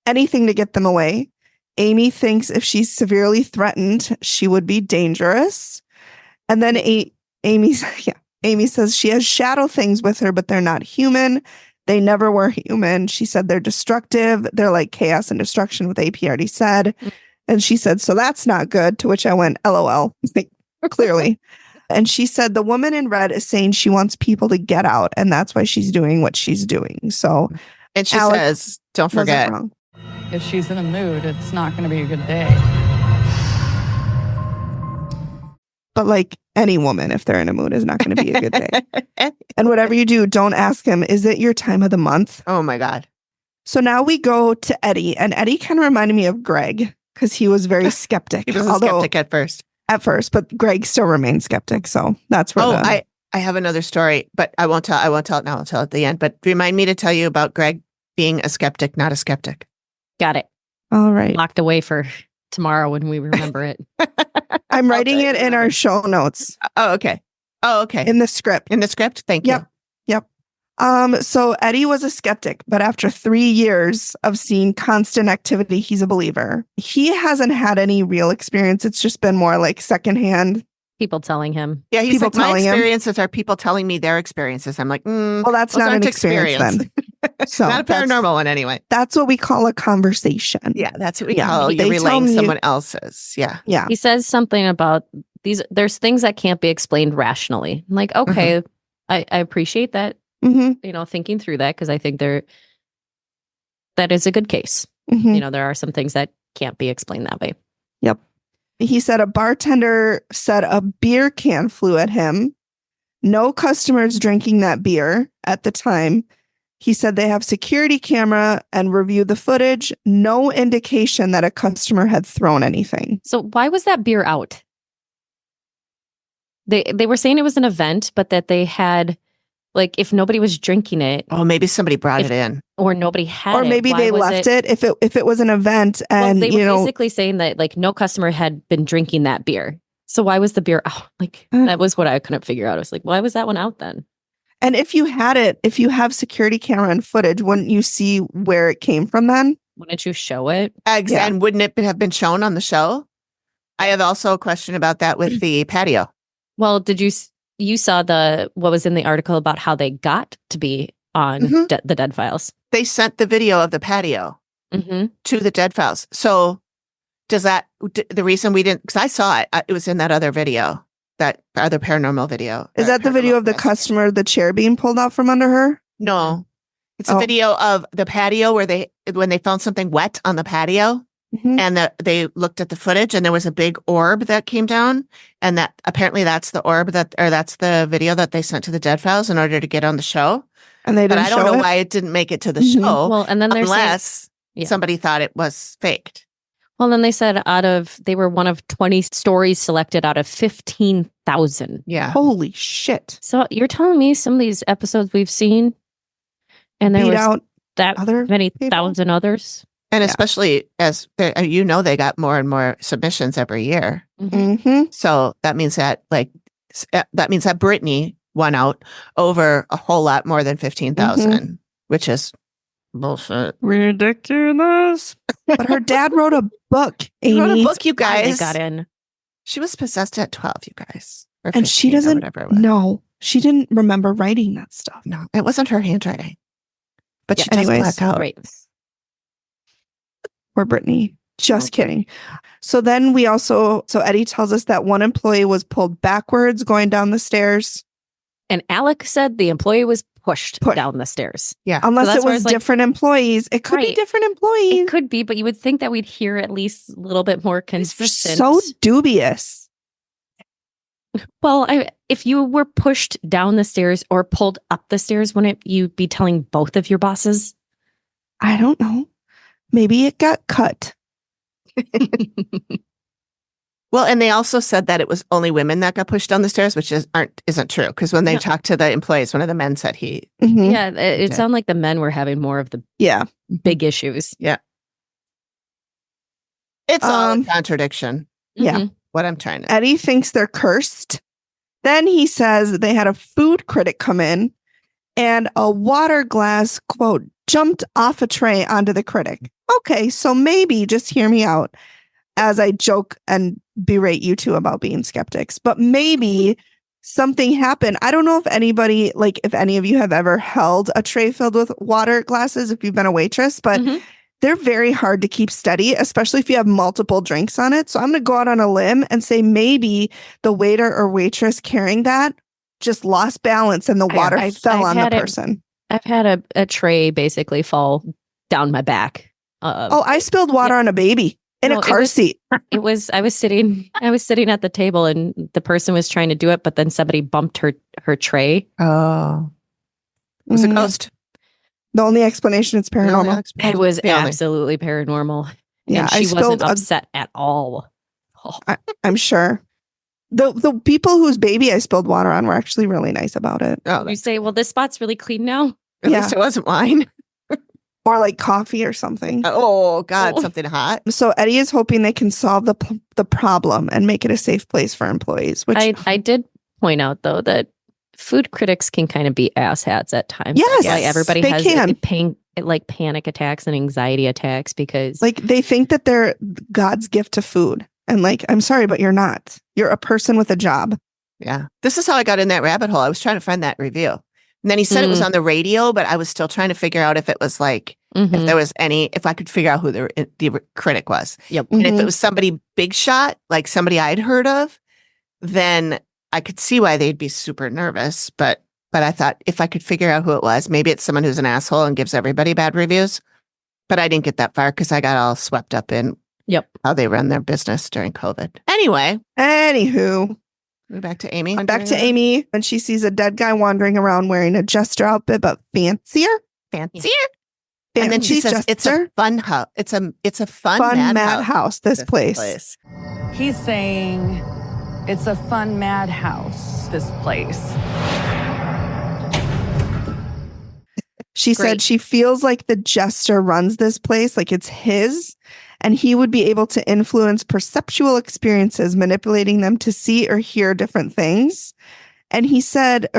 anything to get them away. Amy thinks if she's severely threatened, she would be dangerous. And then Amy says she has shadow things with her, but they're not human. They never were human. She said they're destructive. They're like chaos and destruction, what AP already said. And she said, so that's not good. To which I went, LOL, like, clearly. And she said the woman in red is saying she wants people to get out, and that's why she's doing what she's doing. So, And she Alex says, don't wasn't forget. wrong. If she's in a mood, it's not going to be a good day. But like any woman, if they're in a mood, is not going to be a good day. And whatever you do, don't ask him, is it your time of the month? Oh my God. So now we go to Eddie, and Eddie kind of reminded me of Greg because he was very skeptic. He was a skeptic at first. But Greg still remains skeptic. So that's where I have another story, but I won't tell it now. I'll tell it at the end. But remind me to tell you about Greg being a skeptic, not a skeptic. Got it. All right. Locked away for tomorrow when we remember it. I'm writing it in our show notes. Oh, okay. In the script. In the script? Thank you. Yep. So Eddie was a skeptic, but after 3 years of seeing constant activity, he's a believer. He hasn't had any real experience. It's just been more like secondhand. People telling him. Yeah, he's People like, my telling him. experiences are people telling me their experiences. I'm like, Well, that's those not an aren't experience then. So not a paranormal one anyway. That's what we call a conversation. Yeah, that's what we Yeah, call they you tell relaying me- someone else's. Yeah. Yeah. He says something about there's things that can't be explained rationally. I'm like, okay, I appreciate that, Mm-hmm. Thinking through that, because I think that is a good case. Mm-hmm. There are some things that can't be explained that way. Yep. He said a bartender said a beer can flew at him. No customers drinking that beer at the time. He said they have security camera and reviewed the footage. No indication that a customer had thrown anything. So why was that beer out? They were saying it was an event, but that they had, like, if nobody was drinking it Oh, maybe somebody brought it in. or nobody had Or it, maybe why they was left it if it was an event and they were basically saying that like no customer had been drinking that beer. So why was the beer out? Like that was what I couldn't figure out. I was like, why was that one out then? And if you have security camera and footage, wouldn't you see where it came from then? Wouldn't you show it? Yeah. And wouldn't it have been shown on the show? I have also a question about that with the patio. Well, did you saw what was in the article about how they got to be on the Dead Files? They sent the video of the patio to the Dead Files. So does that, the reason we didn't, because I saw it, it was in that other video, that other paranormal video. Is that the video of the customer, the chair being pulled out from under her? No, it's a video of the patio when they found something wet on the patio. And they looked at the footage and there was a big orb that came down, and that apparently that's the orb that's the video that they sent to the Dead Files in order to get on the show. And they didn't But I don't show know it? why it didn't make it to the show. Well, and then they're unless saying, somebody thought it was faked. Well, then they said they were one of 20 stories selected out of 15,000. Yeah. Holy shit. So you're telling me some of these episodes we've seen, and there Beat was out that other many people? thousand others. And especially as they got more and more submissions every year. Mm-hmm. So that means that Brittany won out over a whole lot more than 15,000, which is bullshit. Ridiculous. But her dad wrote a book, He Amy. wrote a book, you They guys. got in. She was possessed at 12, you guys. Or And she 15 or doesn't whatever it was. know. She didn't remember writing that stuff. No, it wasn't her handwriting. But Yeah, she does anyways, black out. Right. Or Brittany. Just Okay. kidding. So then so Eddie tells us that one employee was pulled backwards going down the stairs. And Alec said the employee was pushed down the stairs. Yeah. Unless that's it where was it's like- different employees. It could be Right. different employees. It could be, but you would think that we'd hear at least a little bit more It's consistent. so dubious. Well, if you were pushed down the stairs or pulled up the stairs, wouldn't you be telling both of your bosses? I don't know. Maybe it got cut. Well, and they also said that it was only women that got pushed down the stairs, which isn't true. Because when they No. talked to the employees, one of the men said he. Mhm. Yeah, it sounded like the men were having more of the Yeah. big issues. It's all a Um, contradiction. Yeah. Mhm. What I'm trying to. Eddie thinks they're cursed. Then he says they had a food critic come in and a water glass, quote, jumped off a tray onto the critic. Okay, so maybe, just hear me out as I joke and berate you two about being skeptics, but maybe something happened. I don't know if anybody, like if any of you have ever held a tray filled with water glasses, if you've been a waitress, but they're very hard to keep steady, especially if you have multiple drinks on it. So I'm going to go out on a limb and say maybe the waiter or waitress carrying that just lost balance and the water fell on the person. I've had a tray basically fall down my back. I spilled water on a baby in a car seat. I was sitting at the table and the person was trying to do it, but then somebody bumped her tray. Oh. It was a ghost. The only explanation is paranormal. It was absolutely paranormal. Yeah, and she wasn't upset at all. Oh. I'm sure. The people whose baby I spilled water on were actually really nice about it. Oh, you say, well, this spot's really clean now. At least it wasn't wine. Or like coffee or something. Oh, God, something hot. So Eddie is hoping they can solve the problem and make it a safe place for employees. Which I did point out, though, that food critics can kind of be asshats at times. Yes, like everybody has panic attacks and anxiety attacks because like they think that they're God's gift to food. And like, I'm sorry, but you're not. You're a person with a job. Yeah. This is how I got in that rabbit hole. I was trying to find that review. And then he said it was on the radio, but I was still trying to figure out if it was like, if there was if I could figure out who the critic was. Yep. And if it was somebody big shot, like somebody I'd heard of, then I could see why they'd be super nervous. But I thought if I could figure out who it was, maybe it's someone who's an asshole and gives everybody bad reviews. But I didn't get that far because I got all swept up in how they run their business during COVID. Anywho. We're back to Amy. Back to Amy. And she sees a dead guy wandering around wearing a jester outfit, but fancier. And then she says, it's a fun house. It's a fun mad house. This place. He's saying it's a fun madhouse, this place. She said she feels like the jester runs this place, like it's his, and he would be able to influence perceptual experiences, manipulating them to see or hear different things. And she said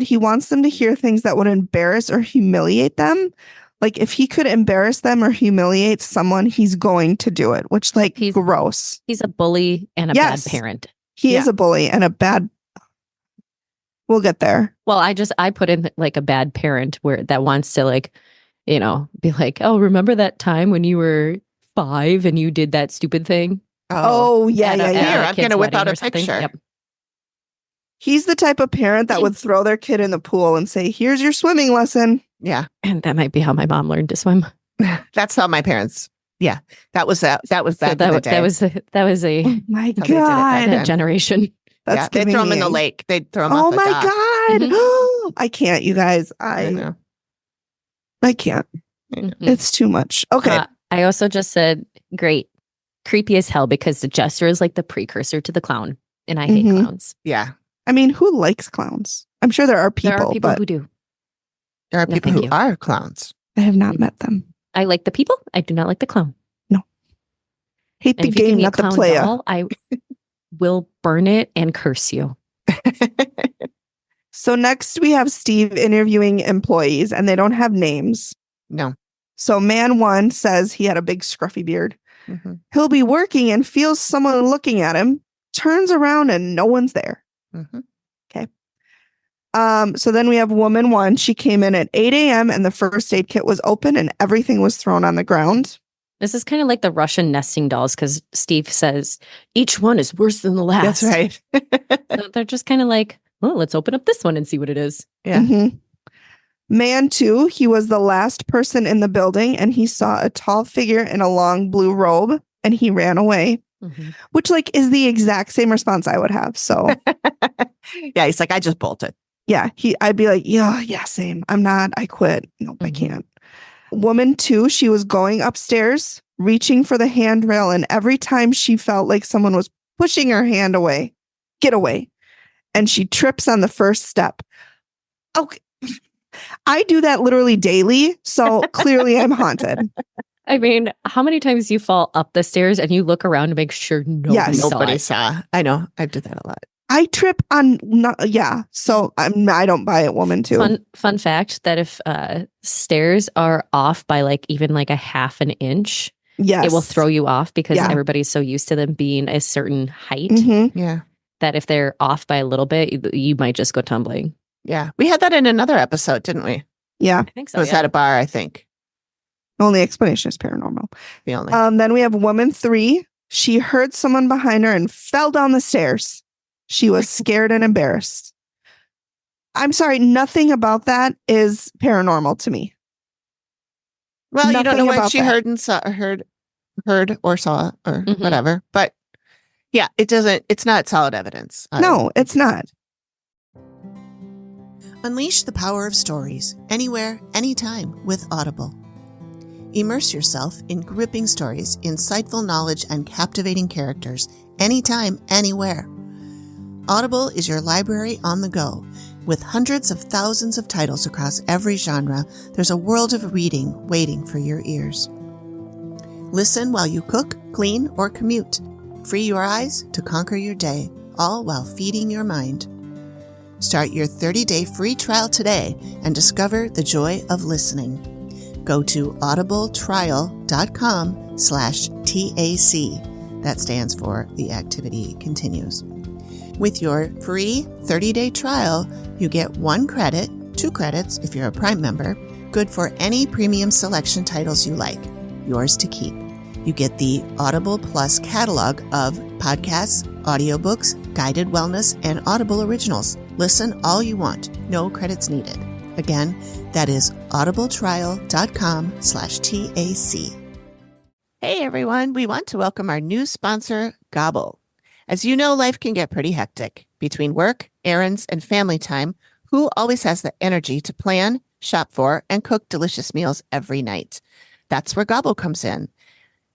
he wants them to hear things that would embarrass or humiliate them. Like if he could embarrass them or humiliate someone, he's going to do it, which he's gross. He's a bully and a bad parent. He is a bully and a bad. We'll get there. Well, I put in like a bad parent that wants to be like, oh, remember that time when you were 5 and you did that stupid thing? Oh yeah. Here, I'm going to whip out a picture. Yep. He's the type of parent that would throw their kid in the pool and say, here's your swimming lesson. Yeah. And that might be how my mom learned to swim. That's how my parents. Yeah. That was back in the day. That was a oh my God. generation. That's they'd throw them in the lake. They'd throw them oh off the my dock. God. Mm-hmm. I can't, you guys. I can't. Mm-hmm. It's too much. Okay. I also just said, great. Creepy as hell because the jester is like the precursor to the clown. And I hate clowns. Yeah. I mean, who likes clowns? I'm sure there are people who do. There are people who are clowns. I have not met them. I like the people. I do not like the clown. No. Hate the game, not the player. I will burn it and curse you. So next we have Steve interviewing employees and they don't have names. No. So man 1 says he had a big scruffy beard. Mm-hmm. He'll be working and feels someone looking at him, turns around and no one's there. Mm-hmm. Okay. So then we have woman 1. She came in at 8 a.m. and the first aid kit was open and everything was thrown on the ground. This is kind of like the Russian nesting dolls because Steve says each one is worse than the last. That's right. So they're just kind of like, well, let's open up this one and see what it is. Yeah. Mm-hmm. Man 2, he was the last person in the building and he saw a tall figure in a long blue robe and he ran away, which is the exact same response I would have. So yeah, he's like, I just bolted. Yeah, I'd be like, yeah, same. I quit. Nope, I can't. Woman 2, she was going upstairs, reaching for the handrail, and every time she felt like someone was pushing her hand away, get away, and she trips on the first step. Okay. I do that literally daily, so clearly I'm haunted. I mean, how many times you fall up the stairs and you look around to make sure nobody saw? I know. I do that a lot. I trip on so I don't buy it, woman too. Fun fact that if stairs are off by like even like a half an inch, Yes. it will throw you off because Yeah. everybody's so used to them being a certain height Mhm. Yeah. that if they're off by a little bit, you might just go tumbling. Yeah. We had that in another episode, didn't we? Yeah. I think so. It was Yeah. at a bar, I think. Only explanation is paranormal. The only. Then we have woman 3. She heard someone behind her and fell down the stairs. She was scared and embarrassed. I'm sorry, nothing about that is paranormal to me. Well, you don't know nothing what about she that. heard and saw, heard or saw or Mhm. whatever. But yeah, it's not solid evidence. No, it's not. Unleash the power of stories anywhere, anytime with Audible. Immerse yourself in gripping stories, insightful knowledge, and captivating characters anytime, anywhere. Audible is your library on the go. With hundreds of thousands of titles across every genre, there's a world of reading waiting for your ears. Listen while you cook, clean, or commute. Free your eyes to conquer your day, all while feeding your mind. Start your 30-day free trial today and discover the joy of listening. Go to audibletrial.com/TAC. That stands for The Activity Continues. With your free 30-day trial, you get 1 credit, 2 credits if you're a Prime member, good for any premium selection titles you like, yours to keep. You get the Audible Plus catalog of podcasts, audiobooks, guided wellness, and Audible originals. Listen all you want, no credits needed. Again, that is audibletrial.com/TAC. Hey everyone, we want to welcome our new sponsor, Gobble. As you know, life can get pretty hectic. Between work, errands, and family time, who always has the energy to plan, shop for, and cook delicious meals every night? That's where Gobble comes in.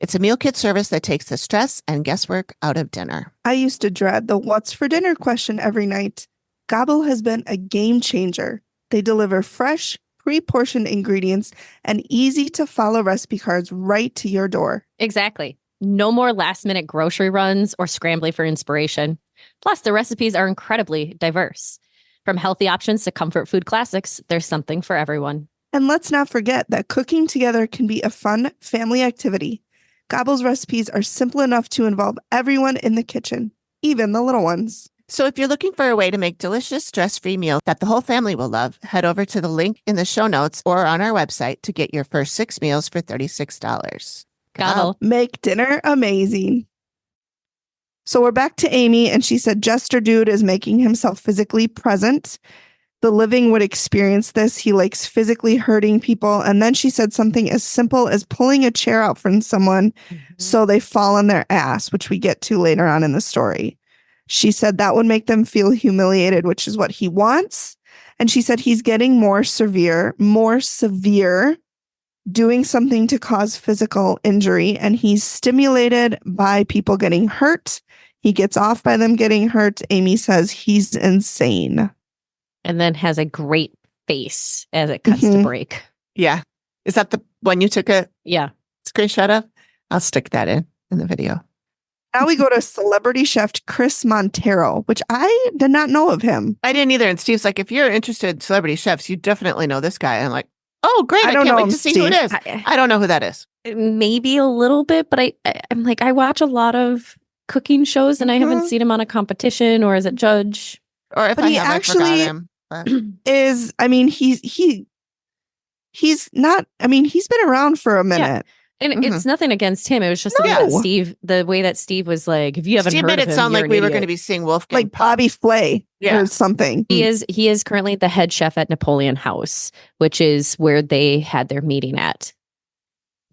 It's a meal kit service that takes the stress and guesswork out of dinner. I used to dread the what's for dinner question every night. Gobble has been a game changer. They deliver fresh, pre-portioned ingredients and easy-to-follow recipe cards right to your door. Exactly. No more last-minute grocery runs or scrambling for inspiration. Plus, the recipes are incredibly diverse. From healthy options to comfort food classics, there's something for everyone. And let's not forget that cooking together can be a fun family activity. Gobble's recipes are simple enough to involve everyone in the kitchen, even the little ones. So if you're looking for a way to make delicious, stress-free meals that the whole family will love, head over to the link in the show notes or on our website to get your first 6 meals for $36. Gobble. Make dinner amazing. So we're back to Amy, and she said Jester Dude is making himself physically present. The living would experience this. He likes physically hurting people. And then she said something as simple as pulling a chair out from someone so they fall on their ass, which we get to later on in the story. She said that would make them feel humiliated, which is what he wants. And she said he's getting more severe, doing something to cause physical injury. And he's stimulated by people getting hurt. He gets off by them getting hurt. Amy says he's insane. And then has a great face as it cuts to break. Yeah. Is that the one you took a Yeah. screenshot of? I'll stick that in the video. Now we go to celebrity chef Chris Montero, which I did not know of him. I didn't either. And Steve's like, if you're interested in celebrity chefs, you definitely know this guy. I'm like, oh, great. I I don't can't know wait him, to see who it is. I don't know who that is. Maybe a little bit, but I'm like, I watch a lot of cooking shows and I haven't seen him on a competition or as a judge. Or if But I he have, actually I forgot him. But Is, I mean, he's not, I mean, he's been around for a minute. And it's nothing against him. It was just the way that Steve was like, if you haven't Steve heard made of it him, sound you're like an we were idiot. going to be seeing Wolfgang Like Bobby Flay or something. He is currently the head chef at Napoleon House, which is where they had their meeting at.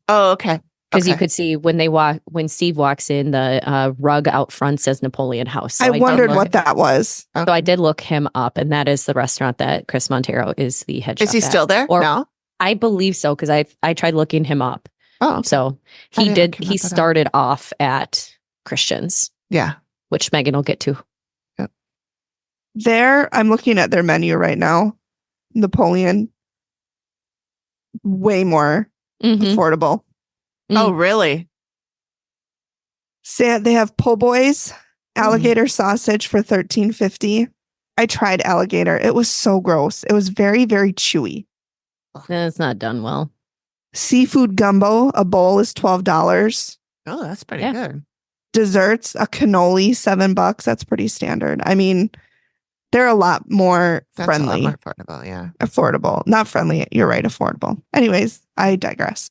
Oh, okay. Because you could see when Steve walks in, the rug out front says Napoleon House. So I wondered what that was. So I did look him up, and that is the restaurant that Chris Montero is the head chef. Is he still there? Or, no? I believe so, because I tried looking him up. Oh, okay. So he started off at Christian's. Yeah. Which Megan will get to. There, I'm looking at their menu right now. Napoleon, way more affordable. Oh, really? So they have po' boys alligator sausage for $13.50. I tried alligator. It was so gross. It was very, very chewy. It's not done well. Seafood gumbo, a bowl is $12. Oh, that's pretty Yeah. good. Desserts, a cannoli, $7. That's pretty standard. I mean, they're a lot more That's friendly, a lot more affordable. Yeah. affordable. Not friendly. You're right. Affordable. Anyways, I digress.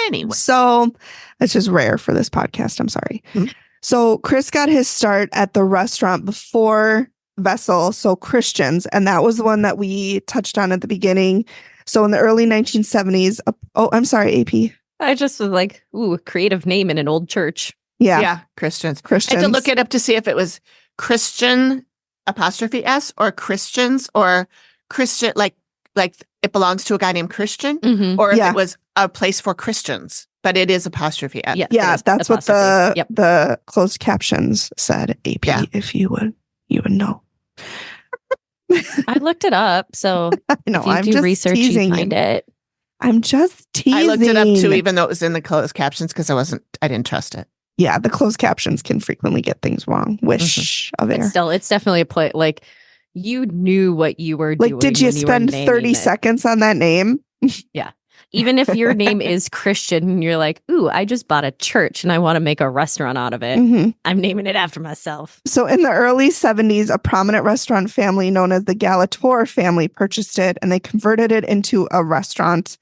Anyway. So it's just rare for this podcast. I'm sorry. Mhm. So Chris got his start at the restaurant before Vessel, so Christians, and that was the one that we touched on at the beginning. So in the early 1970s, I'm sorry, AP. I just was like, ooh, creative name in an old church. Yeah, Christians. I Christians. had to look it up to see if it was Christian apostrophe S or Christians or Christian, like it belongs to a guy named Christian, Mm-hmm. or if Yeah. it was a place for Christians, but it is apostrophe S. Yeah. Yeah, it is that's what apostrophe. Yep. the closed captions said. AP, Yeah. if you would know. I looked it up, so No, if you I'm do just research, teasing you find you. it. I'm just teasing. I looked it up too, even though it was in the closed captions, because I didn't trust it. Yeah, the closed captions can frequently get things wrong. Wish of But air. still, it's definitely a play. Like you knew what you were doing. Like, did you when were spend naming 30 it. seconds on that name? Even if your name is Christian and you're like, ooh, I just bought a church and I want to make a restaurant out of it. Mhm. I'm naming it after myself. So in the early 70s, a prominent restaurant family known as the Galator family purchased it and they converted it into a restaurant.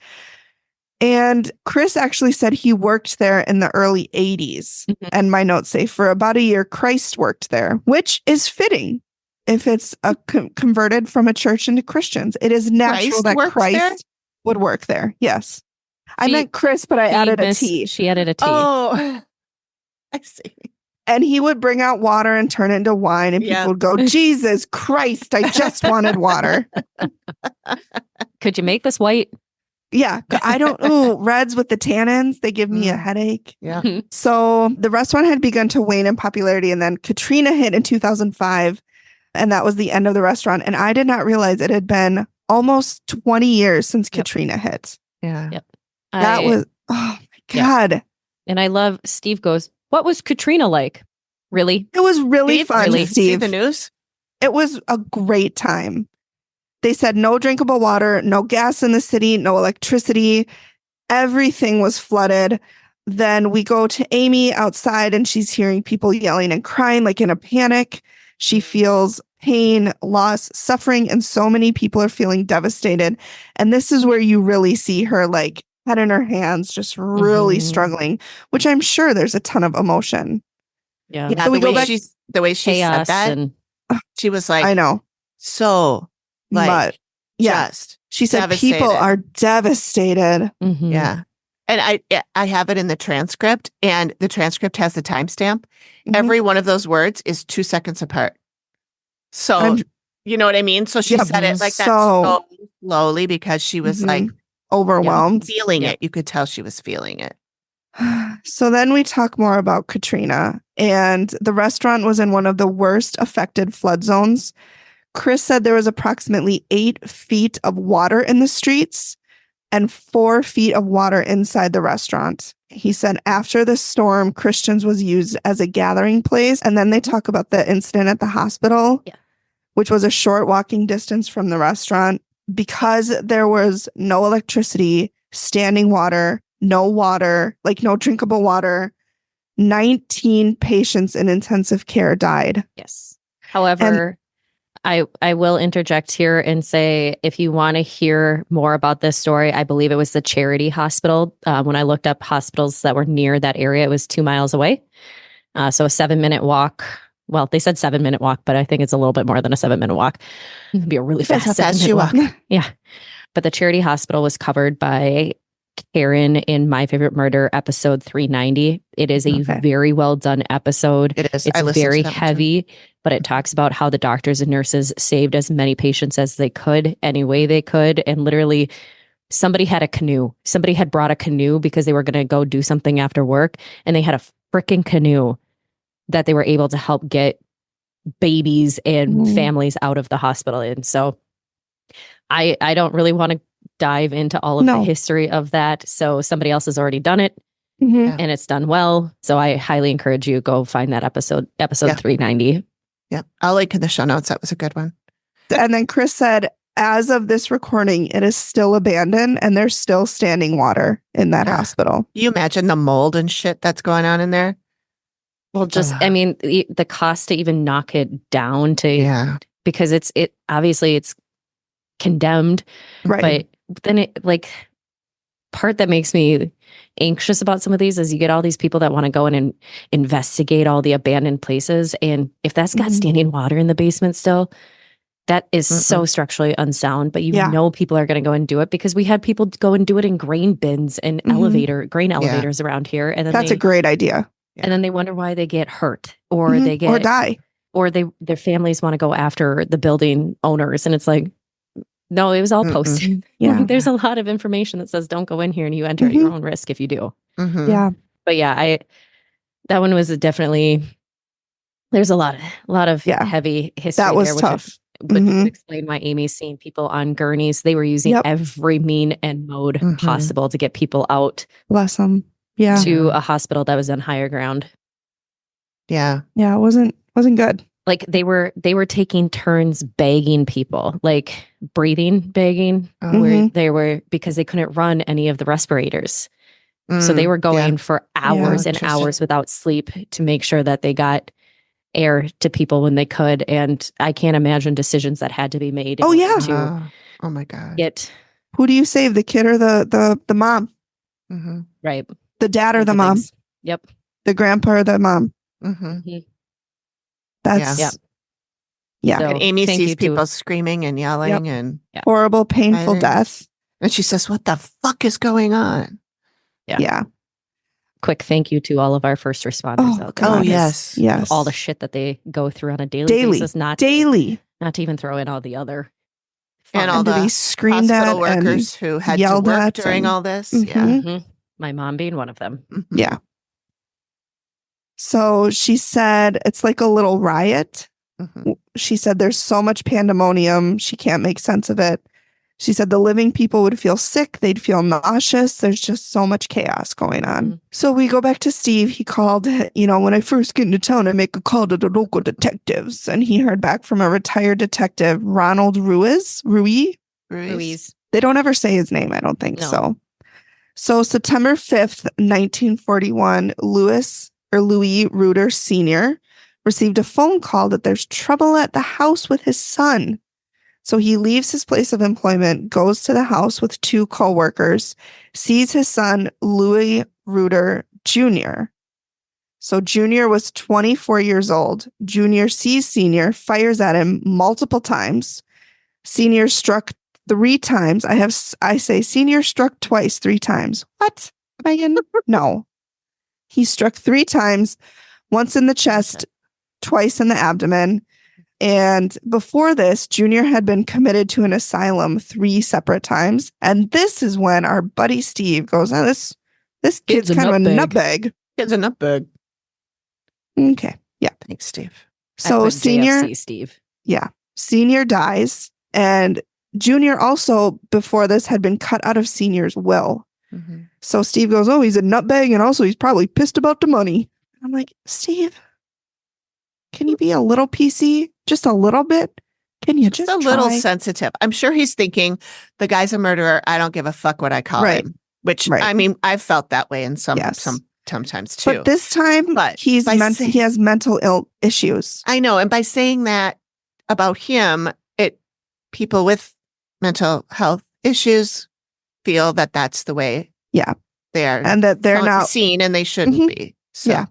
And Chris actually said he worked there in the early 80s. Mhm. And my notes say for about a year, Christ worked there, which is fitting. If it's a converted from a church into Christians, it is natural Christ that works Christ there? would work there. Yes. I She- meant Chris, but I added a T. She added a T. Oh, I see. And he would bring out water and turn it into wine. And Yeah. people would go, Jesus Christ, I just wanted water. Could you make this white? Yeah. I don't, reds with the tannins, they give me a Mm. headache. Yeah. So the restaurant had begun to wane in popularity. And then Katrina hit in 2005. And that was the end of the restaurant. And I did not realize it had been almost 20 years since Yep. Katrina hit. Yeah. Yep. That was, oh my Yeah. God. And I love Steve goes, what was Katrina like? Really? It was really Steve, fun, did you see Steve. the news? It was a great time. They said no drinkable water, no gas in the city, no electricity. Everything was flooded. Then we go to Amy outside and she's hearing people yelling and crying like in a panic. She feels pain, loss, suffering, and so many people are feeling devastated. And this is where you really see her like head in her hands, just really Mhm. struggling, which I'm sure there's a ton of emotion. Yeah. Yeah, So we the go way back- she said Chaos that, and she was like, I know. so like, But yeah, just she said people devastated. are devastated. Mhm. yeah. And I have it in the transcript, and the transcript has the timestamp. Mhm. Every one of those words is 2 seconds apart. So I'm- you know what I mean? So she Yep. said it like that So- so slowly because she was Mhm. like Overwhelmed. feeling Yeah. it. You could tell she was feeling it. So then we talk more about Katrina, and the restaurant was in one of the worst affected flood zones. Chris said there was approximately 8 feet of water in the streets and 4 feet of water inside the restaurant. He said after the storm, Christians was used as a gathering place. And then they talk about the incident at the hospital, Yeah. which was a short walking distance from the restaurant. Because there was no electricity, standing water, like no drinkable water, 19 patients in intensive care died. Yes. However, I will interject here and say if you want to hear more about this story, I believe it was the charity hospital. When I looked up hospitals that were near that area, it was 2 miles away. So a 7-minute walk. Well, they said 7-minute walk, but I think it's a little bit more than a 7-minute walk. It'd be a really Depends fast how fast 7-minute you walk. walk. Yeah. But the charity hospital was covered by Karen in My Favorite Murder, episode 390. It is a Okay. very well done episode. It is. It's I listened to very that one, too. heavy, but it talks about how the doctors and nurses saved as many patients as they could, any way they could. And literally, somebody had a canoe. Somebody had brought a canoe because they were going to go do something after work. And they had a freaking canoe that they were able to help get babies and Mhm. families out of the hospital. And so I don't really want to dive into all of No. the history of that. So somebody else has already done it. Mhm. Yeah. and it's done well. So I highly encourage you go find that episode Yeah. 390. Yep. I'll link in the show notes. That was a good one. And then Chris said, as of this recording, it is still abandoned and there's still standing water in that Yeah. hospital. You imagine the mold and shit that's going on in there? Well, just, Ugh. I mean, the cost to even knock it down Yeah. because it obviously it's condemned, Right. but then it like part that makes me anxious about some of these is you get all these people that want to go in and investigate all the abandoned places. And if that's got Mhm. standing water in the basement still, that is so structurally unsound, but you Yeah. know people are going to go and do it because we had people go and do it in grain bins and Mhm. grain elevators around here. And then That's a great idea. and then they wonder why they get hurt or Mhm. they get or die. or their families want to go after the building owners. And it's like, no, it was all Mm-mm. posted. Yeah. Like, there's a lot of information that says don't go in here and you enter at your own risk if you do. Mhm. Yeah. But yeah, that one was definitely, there's a lot of Yeah. heavy history That was there, tough. which Mhm. would explain why Amy's seeing people on gurneys. They were using Yep. every mean and mode Mhm. possible to get people out Bless them. Yeah. to a hospital that was on higher ground. Yeah. Yeah. It wasn't good. Like they were taking turns bagging people, like breathing bagging, where Mhm. they were because they couldn't run any of the respirators. So they were going for hours and Interesting. hours without sleep to make sure that they got air to people when they could. And I can't imagine decisions that had to be made. in Oh, order yeah. to Oh my God. get Who do you save, the kid or the mom? Mhm. right. The dad or kinds the of mom? things. Yep. The grandpa or the mom? Mhm. Mhm. That's Yeah. yeah. So And Amy thank sees you people to screaming and yelling and horrible, painful Right. death. and she says, "What the fuck is going on?" Yeah. quick thank you to all of our first responders Oh, out there. God. Oh because yes. Yes. all the shit that they go through on a daily daily. basis, not Daily. to even throw in all the other And fun. all And to be the screamed hospital at and workers who had to yelled work at during and- all this. Mhm. Yeah. Mhm. My mom being one of them. Mhm. Yeah. So she said it's like a little riot. Mhm. She said there's so much pandemonium. She can't make sense of it. She said the living people would feel sick. They'd feel nauseous. There's just so much chaos going on. Mhm. So we go back to Steve. He called, when I first get into town, I make a call to the local detectives. And he heard back from a retired detective, Ronald Ruiz. Ruiz. They don't ever say his name, I don't think No. so. So September 5th, 1941, Louis Reuter Sr. received a phone call that there's trouble at the house with his son. So he leaves his place of employment, goes to the house with two co-workers, sees his son, Louis Reuter Jr. So Junior was 24 years old. Junior sees Senior, fires at him multiple times. Senior struck 3 times. I say Senior struck twice, 3 times. What, Megan? No. He struck 3 times, once in the chest, twice in the abdomen. And before this, Junior had been committed to an asylum 3 separate times. And this is when our buddy Steve goes, oh, this kid's a kind of a nutbag." nutbag. Kids in a bug. Okay. Yeah. Thanks, Steve. I So put Senior, JFC Steve. Senior dies. And Junior also, before this, had been cut out of Senior's will. Mhm. So Steve goes, oh, he's a nutbag. And also he's probably pissed about the money. I'm like, Steve, can you be a little PC? Just a little bit? Can you just a little try? sensitive. I'm sure he's thinking the guy's a murderer. I don't give a fuck what I call Right. him. Which Right. I mean, I've felt that way in Yes. sometimes too. But this time, But he by has mental ill issues. I know, and by saying that about him, people with mental health issues feel that that's the way. Yeah. They are, And that they're not seen, and they shouldn't Mhm. be. So, Yeah.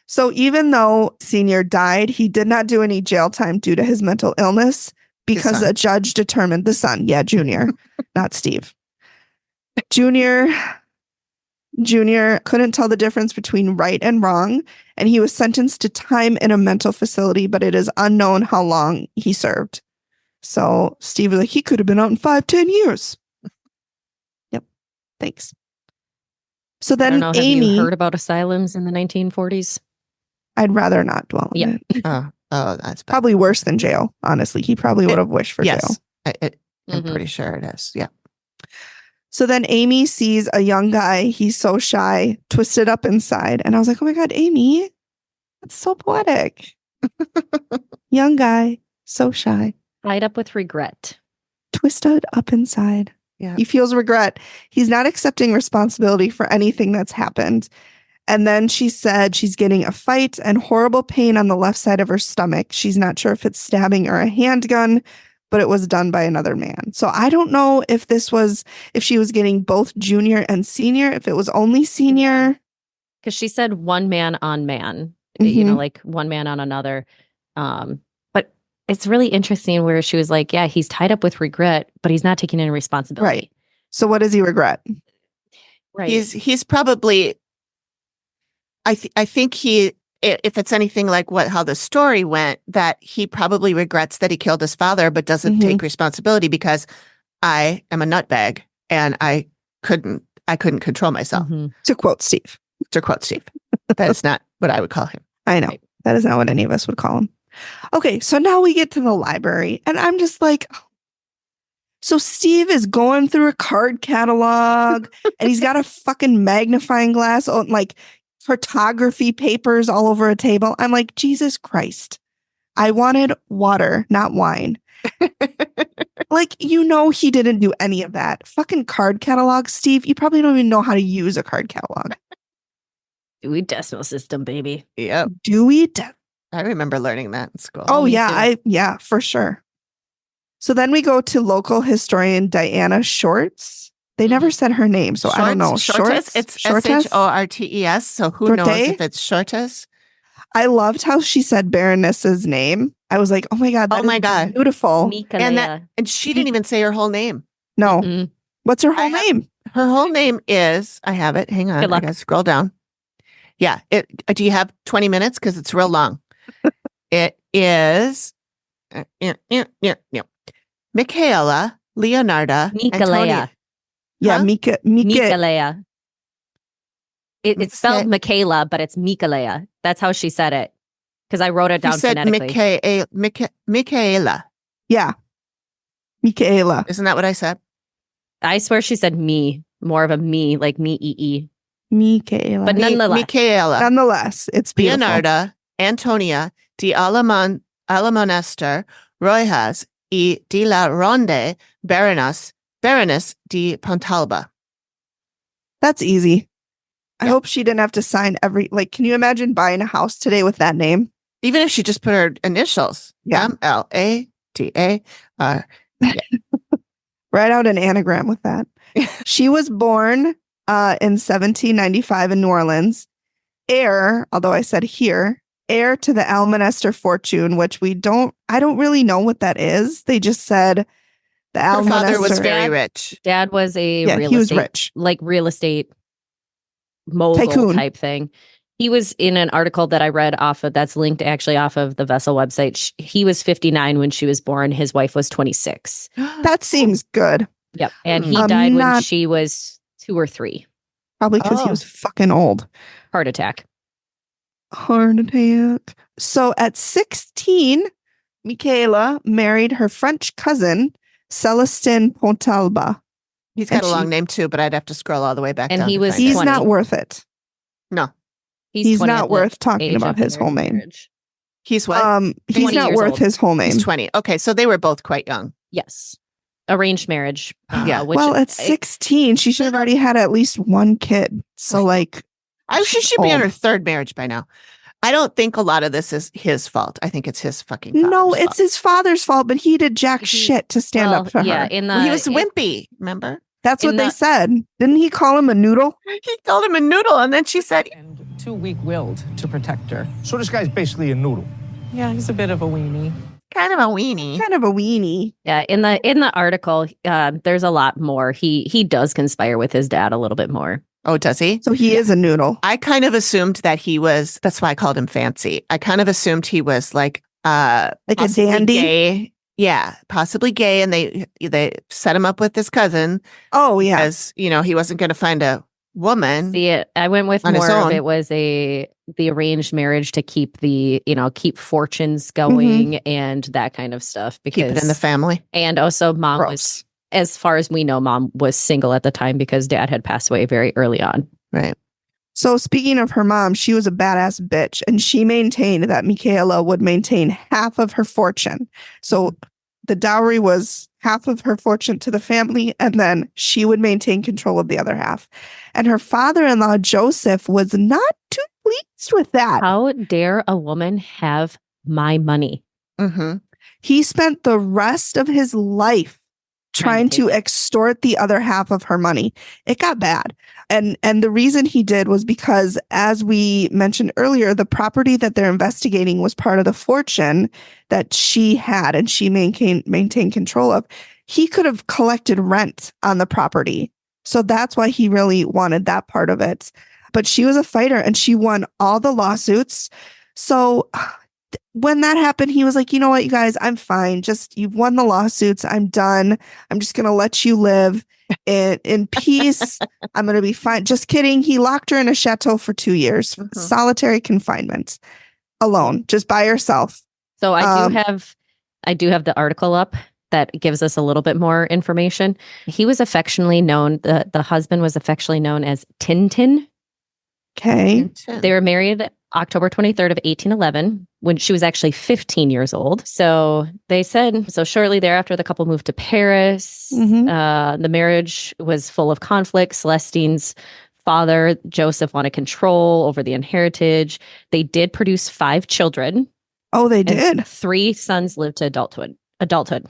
So even though Senior died, he did not do any jail time due to his mental illness because son. a judge determined the son, Junior, not Steve. Junior couldn't tell the difference between right and wrong, and he was sentenced to time in a mental facility, but it is unknown how long he served. So Steve was like, he could have been out in 5-10 years. Yep. Thanks. So I don't then know. Have Amy, you heard about asylums in the 1940s? I'd rather not dwell on Yeah. it. oh, that's bad. Probably worse than jail, honestly. He probably would have wished for jail. Yes, I'm Mhm. pretty sure it is. Yeah. So then Amy sees a young guy. He's so shy, twisted up inside. And I was like, oh my God, Amy, that's so poetic. Young guy, so shy, Tied up with regret. twisted up inside. Yeah. He feels regret. He's not accepting responsibility for anything that's happened. And then she said she's getting a fight and horrible pain on the left side of her stomach. She's not sure if it's stabbing or a handgun, but it was done by another man. So I don't know if she was getting both junior and senior, if it was only senior. Because she said one man on man, Mhm. like one man on another. But it's really interesting where she was like, yeah, he's tied up with regret, but he's not taking any responsibility. Right. So what does he regret? Right. He's probably, I think he, if it's anything like how the story went, that he probably regrets that he killed his father, but doesn't take responsibility because I am a nutbag and I couldn't control myself. Mhm. To quote Steve. To quote Steve, that is not what I would call him. I know. Right. That is not what any of us would call him. Okay, so now we get to the library, and I'm just like, so Steve is going through a card catalog, and he's got a fucking magnifying glass on like photography papers all over a table. I'm like, Jesus Christ. I wanted water, not wine. Like, he didn't do any of that. Fucking card catalog, Steve. You probably don't even know how to use a card catalog. Dewey Decimal System, baby. Yep. Dewey. I remember learning that in school. Oh me yeah, too. yeah, for sure. So then we go to local historian Diana Shorts. They never said her name, so I don't know. Shortes. It's Shortes. So who knows if it's Shortes? I loved how she said Baroness's name. I was like, oh my God, that is beautiful. And she didn't even say her whole name. No. Mm-mm. What's her whole name? Her whole name is, I have it. Hang on. Good luck. I gotta scroll down. Yeah. Do you have 20 minutes? Because it's real long. It is Michaela Leonarda Michaela. Yeah, Huh? Michaela. It's spelled Michaela, but it's Michaela. That's how she said it. Because I wrote it down You said phonetically. Michaela. Yeah. Michaela. Isn't that what I said? I swear she said me, more of a me, like me, E. Michaela. But nonetheless. Michaela. Nonetheless, it's beautiful. Leonarda Antonia de Alamonester Rojas y de la Ronde Baroness de Pontalba. That's easy. I hope she didn't have to sign can you imagine buying a house today with that name? Even if she just put her initials. Yeah. MLADAR. Write out an anagram with that. She was born in 1795 in New Orleans. Heir, although I said here, heir to the Almonester fortune, which I don't really know what that is. They just said the Her Almonester. father was very rich. Dad was a he was rich. like real estate mogul Tycoon type thing. He was in an article that I read that's linked actually off of the Vessel website. He was 59 when she was born. His wife was 26. That seems good. Yep. And he died when she was 2 or 3. Probably because he was fucking old. Heart attack. So at 16, Michaela married her French cousin, Celestin Pontalba. He's got a long name too, but I'd have to scroll all the way back. And down he to was find it. He's 20. not worth it. No. He's 20 not at worth the talking age about of his whole name. marriage. He's what? He's 20 not years worth old. his whole name. He's 20. Okay, so they were both quite young. Yes. Arranged marriage. Yeah. Well, at 16, she should have already had at least one kid. So She should be on old. her third marriage by now. I don't think a lot of this is his fault. I think it's his fucking father's No, it's fault. his father's fault, but he did jack shit to stand up for yeah, her. He was wimpy, remember? That's what in they the- said. Didn't he call him a noodle? He called him a noodle, and then she said, And too weak-willed to protect her. So this guy's basically a noodle. Yeah, he's a bit of a weenie. kind of a weenie. Kind of a weenie. Yeah, in the article, there's a lot more. He does conspire with his dad a little bit more. Oh, does he? So he is a noodle. I kind of assumed that he was, that's why I called him fancy. I kind of assumed he was like a dandy. Gay. Yeah, possibly gay. And they set him up with his cousin. Oh, yeah. Because, he wasn't going to find a woman. See, I went with On his more of own. it was the arranged marriage to keep keep fortunes going and that kind of stuff. Because Keep it in the family. and also mom Gross. was as far as we know, mom was single at the time because dad had passed away very early on. Right. So speaking of her mom, she was a badass bitch, and she maintained that Michaela would maintain half of her fortune. So the dowry was half of her fortune to the family, and then she would maintain control of the other half. And her father-in-law, Joseph, was not too pleased with that. How dare a woman have my money? Mm-hmm. He spent the rest of his life trying to extort the other half of her money. It got bad. And the reason he did was because, as we mentioned earlier, the property that they're investigating was part of the fortune that she had and she maintained control of. He could have collected rent on the property. So that's why he really wanted that part of it. But she was a fighter and she won all the lawsuits. So when that happened, he was like, you know what, you guys, I'm fine. Just, you've won the lawsuits. I'm done. I'm just going to let you live in peace. I'm going to be fine. Just kidding. He locked her in a chateau for 2 years, solitary confinement, alone, just by herself. So I do have the article up that gives us a little bit more information. He was affectionately known, the husband was affectionately known as Tintin. Okay. They were married October 23rd of 1811 when she was actually 15 years old. So they said, so shortly thereafter, the couple moved to Paris. The marriage was full of conflict. Celestine's father, Joseph, wanted control over the inheritance. They did produce 5 children. Oh, they did? 3 sons lived to adulthood.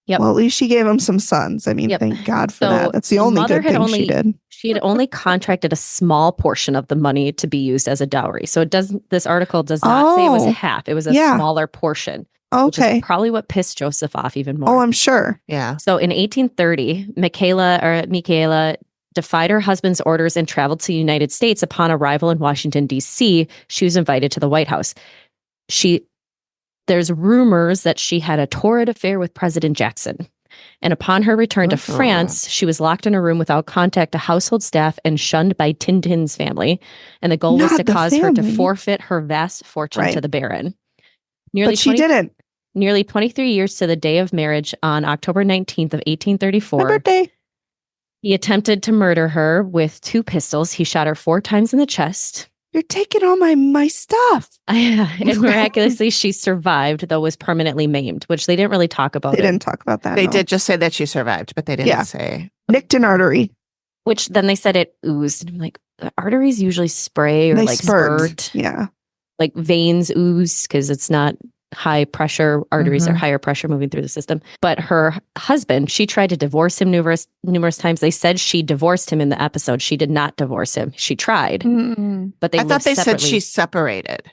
Yep. Well, at least she gave him some sons. I mean, thank God for that. That's the only good thing she did. She had only contracted a small portion of the money to be used as a dowry. So this article does not say it was half. It was a smaller portion. Which is probably what pissed Joseph off even more. Oh, I'm sure. Yeah. So in 1830, Michaela defied her husband's orders and traveled to the United States. Upon arrival in Washington, D.C., she was invited to the White House. There's rumors that she had a torrid affair with President Jackson. And upon her return to France, she was locked in a room without contact to household staff and shunned by Tintin's family. And the goal was to cause her to forfeit her vast fortune to the Baron. But she didn't. Nearly 23 years to the day of marriage, on October 19th of 1834, My birthday. He attempted to murder her with 2 pistols. He shot her 4 times in the chest. You're taking all my stuff. And miraculously, she survived, though was permanently maimed, which they didn't really talk about. They didn't talk about that. They did just say that she survived, but they didn't say. Nicked an artery. Which then they said it oozed. And I'm like, the arteries usually spray or they like spurt. Yeah. Like veins ooze because it's not high pressure. Arteries are higher pressure moving through the system. But her husband, she tried to divorce him numerous times. They said she divorced him in the episode. She did not divorce him. She tried. But I thought they said she separated.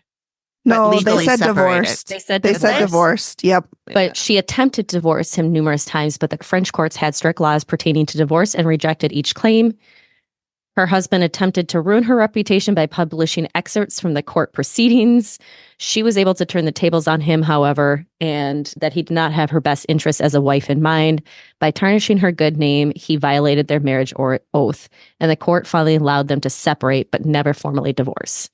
No, they said separated. divorced. They said divorced. Yep. But she attempted to divorce him numerous times, but the French courts had strict laws pertaining to divorce and rejected each claim. Her husband attempted to ruin her reputation by publishing excerpts from the court proceedings. She was able to turn the tables on him, however, and that he did not have her best interests as a wife in mind. By tarnishing her good name, he violated their marriage oath, and the court finally allowed them to separate, but never formally divorce.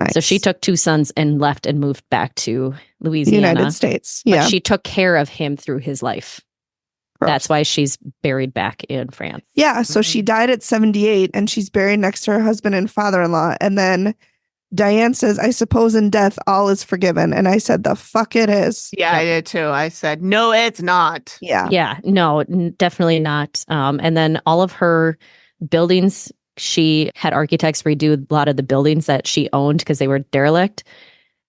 Nice. So she took 2 sons and left and moved back to Louisiana. United States. Yeah. But she took care of him through his life. That's why she's buried back in France. Yeah. So she died at 78 and she's buried next to her husband and father-in-law. And then Diane says, I suppose in death, all is forgiven. And I said, the fuck it is. Yeah, I did too. I said, no, it's not. Yeah. Yeah. No, definitely not. And then all of her buildings, she had architects redo a lot of the buildings that she owned because they were derelict.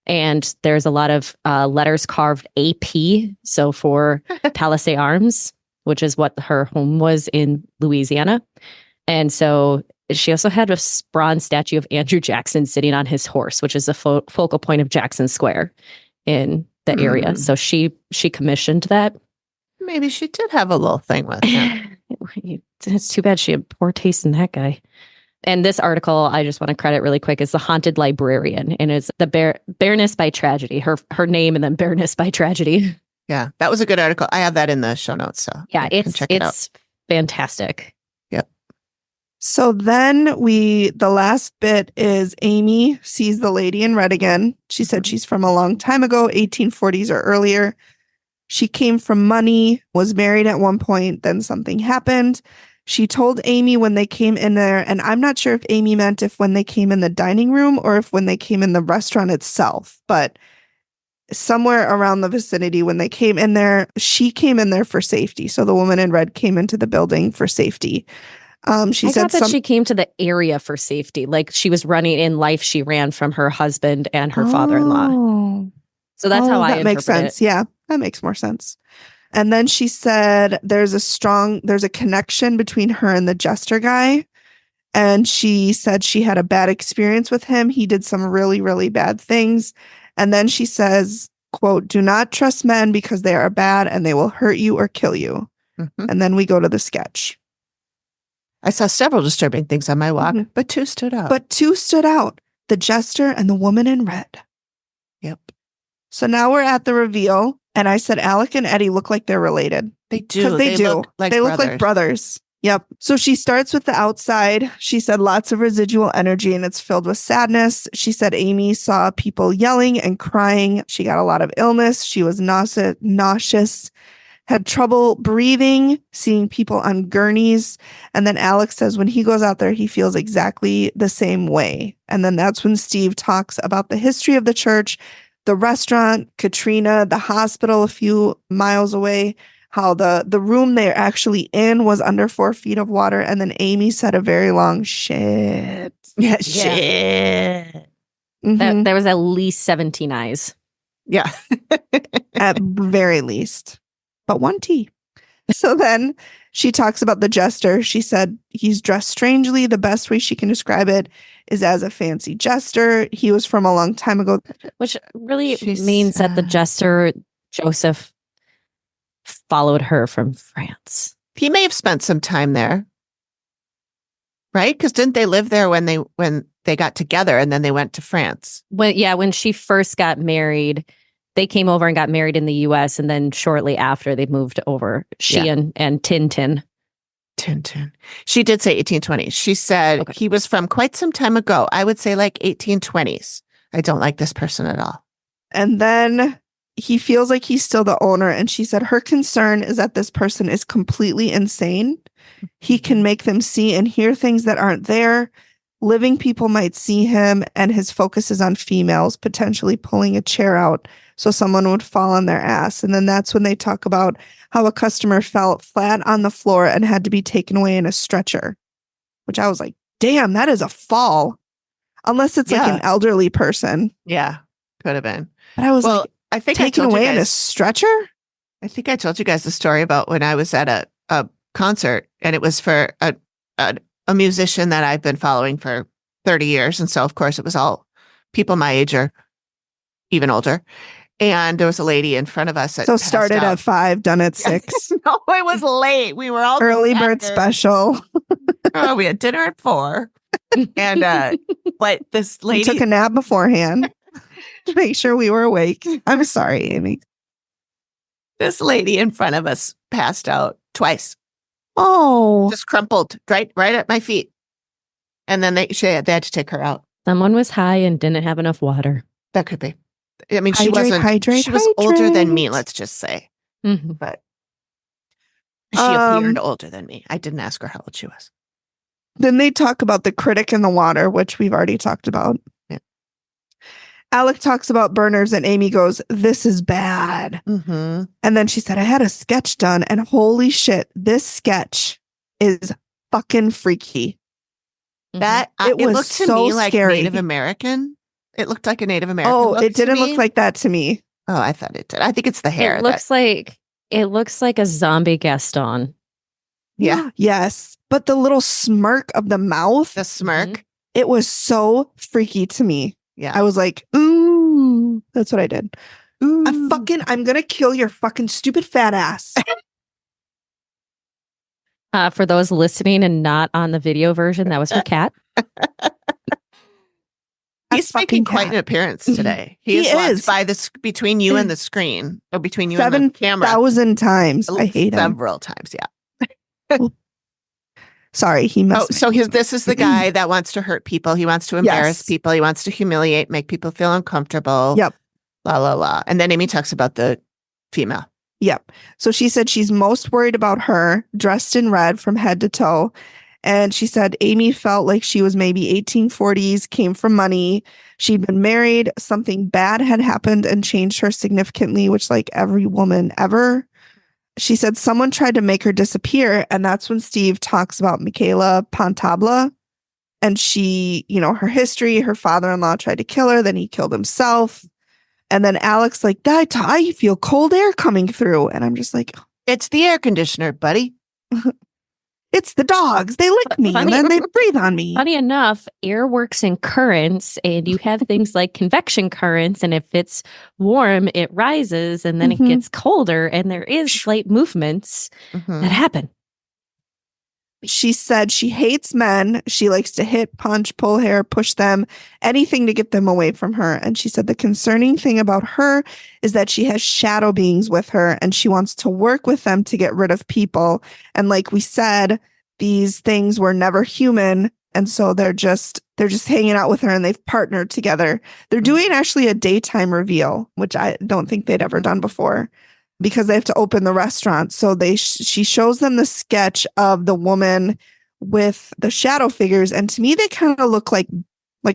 And there's a lot of letters carved AP. So for Palisade Arms, which is what her home was in Louisiana. And so she also had a bronze statue of Andrew Jackson sitting on his horse, which is the focal point of Jackson Square in the area. So she commissioned that. Maybe she did have a little thing with him. It's too bad she had poor taste in that guy. And this article, I just want to credit really quick, is The Haunted Librarian. And it's the Baroness by Tragedy, her name and then Baroness by Tragedy. Yeah, that was a good article. I have that in the show notes. So yeah, it's fantastic. Yep. So then the last bit is Amy sees the lady in red again. She said she's from a long time ago, 1840s or earlier. She came from money, was married at one point, then something happened. She told Amy when they came in there, and I'm not sure if Amy meant if when they came in the dining room or if when they came in the restaurant itself, but somewhere around the vicinity when they came in there, she came in there for safety. So the woman in red came into the building for safety. She I said thought that she came to the area for safety. Like she was running in life. She ran from her husband and her father-in-law. Oh. So that's how I that makes interpret sense. it. Yeah, that makes more sense. And then she said there's a connection between her and the jester guy. And she said she had a bad experience with him. He did some really, really bad things. And then she says, quote, "Do not trust men because they are bad and they will hurt you or kill you." Mhm. And then we go to the sketch. I saw several disturbing things on my walk, Mhm. but two stood out. But two stood out, the jester and the woman in red. Yep. So now we're at the reveal. And I said, Alec and Eddie look like they're related. They do. Because they do. Look like they brothers. look like brothers. Yep. So she starts with the outside. She said lots of residual energy and it's filled with sadness. She said Amy saw people yelling and crying. She got a lot of illness. She was nauseous, had trouble breathing, seeing people on gurneys. And then Alex says when he goes out there, he feels exactly the same way. And then that's when Steve talks about the history of the church, the restaurant, Katrina, the hospital a few miles away, how the room they're actually in was under 4 feet of water. And then Amy said a very long shit. Yeah, shit. Mhm. There was at least 17 eyes. Yeah. At very least, but one T. So then she talks about the jester. She said he's dressed strangely. The best way she can describe it is as a fancy jester. He was from a long time ago. Which really She means that the said- jester, Joseph, followed her from France. He may have spent some time there. Right? Because didn't they live there when they got together and then they went to France? When she first got married, they came over and got married in the US, and then shortly after they moved over. She and Tintin. Tintin. She did say 1820s. She said he was from quite some time ago. I would say like 1820s. I don't like this person at all. And then he feels like he's still the owner. And she said her concern is that this person is completely insane. He can make them see and hear things that aren't there. Living people might see him, and his focus is on females, potentially pulling a chair out so someone would fall on their ass. And then that's when they talk about how a customer fell flat on the floor and had to be taken away in a stretcher, which I was like, damn, that is a fall. Unless it's like an elderly person. Yeah, could have been. But I was like, I think taken I told away you guys, in a stretcher? I think I told you guys the story about when I was at a concert, and it was for a musician that I've been following for 30 years. And so, of course, it was all people my age or even older. And there was a lady in front of us. So started at 5, done at 6. No, it was late. We were all Early bird special. Oh, we had dinner at 4. And but this lady We took a nap beforehand to make sure we were awake. I'm sorry, Amy. This lady in front of us passed out twice. Oh, Just crumpled right at my feet. And then they had to take her out. Someone was high and didn't have enough water. That could be. I mean, she hydrate. She was older than me, let's just say. Mm-hmm. But she appeared older than me. I didn't ask her how old she was. Then they talk about the critic in the water, which we've already talked about. Yeah. Alec talks about burners and Amy goes, "This is bad." Mm-hmm. And then she said, "I had a sketch done and holy shit, this sketch is fucking freaky." That It was looked to so me like scary. Native American. It looked like a Native American. Oh, look it to didn't me. look like that to me. Oh, I thought it did. I think it's the hair. It looks like a zombie Gaston. Yeah. Yes. But the little smirk of the mouth, The smirk. it was so freaky to me. Yeah. I was like, ooh, that's what I did. Ooh. I'm going to kill your fucking stupid fat ass. For those listening and not on the video version, that was her cat. He's making quite an appearance today. He is by between you and the screen, or between you and the camera. 7,000 times. I hate him. Several times, yeah. Sorry, he must. This is the guy that wants to hurt people. He wants to embarrass people. He wants to humiliate, make people feel uncomfortable. Yep. La la la. And then Amy talks about the female. Yep. So she said she's most worried about her, dressed in red from head to toe. And she said Amy felt like she was maybe 1840s, came from money. She'd been married. Something bad had happened and changed her significantly, which like every woman ever. She said someone tried to make her disappear. And that's when Steve talks about Michaela Pontabla. And she, her history, her father-in-law tried to kill her. Then he killed himself. And then Alex like, I feel cold air coming through. And I'm just like, It's the air conditioner, buddy. it's the dogs. They lick me and then they breathe on me. Funny enough, air works in currents, and you have things like convection currents. And if it's warm, it rises and then it gets colder. And there is slight movements that happen. She said she hates men. She likes to hit, punch, pull hair, push them, anything to get them away from her. And she said the concerning thing about her is that she has shadow beings with her and she wants to work with them to get rid of people. And like we said, these things were never human. And so they're just hanging out with her and they've partnered together. They're doing actually a daytime reveal, which I don't think they'd ever done before, because they have to open the restaurant. So she shows them the sketch of the woman with the shadow figures. And to me, they kind of look like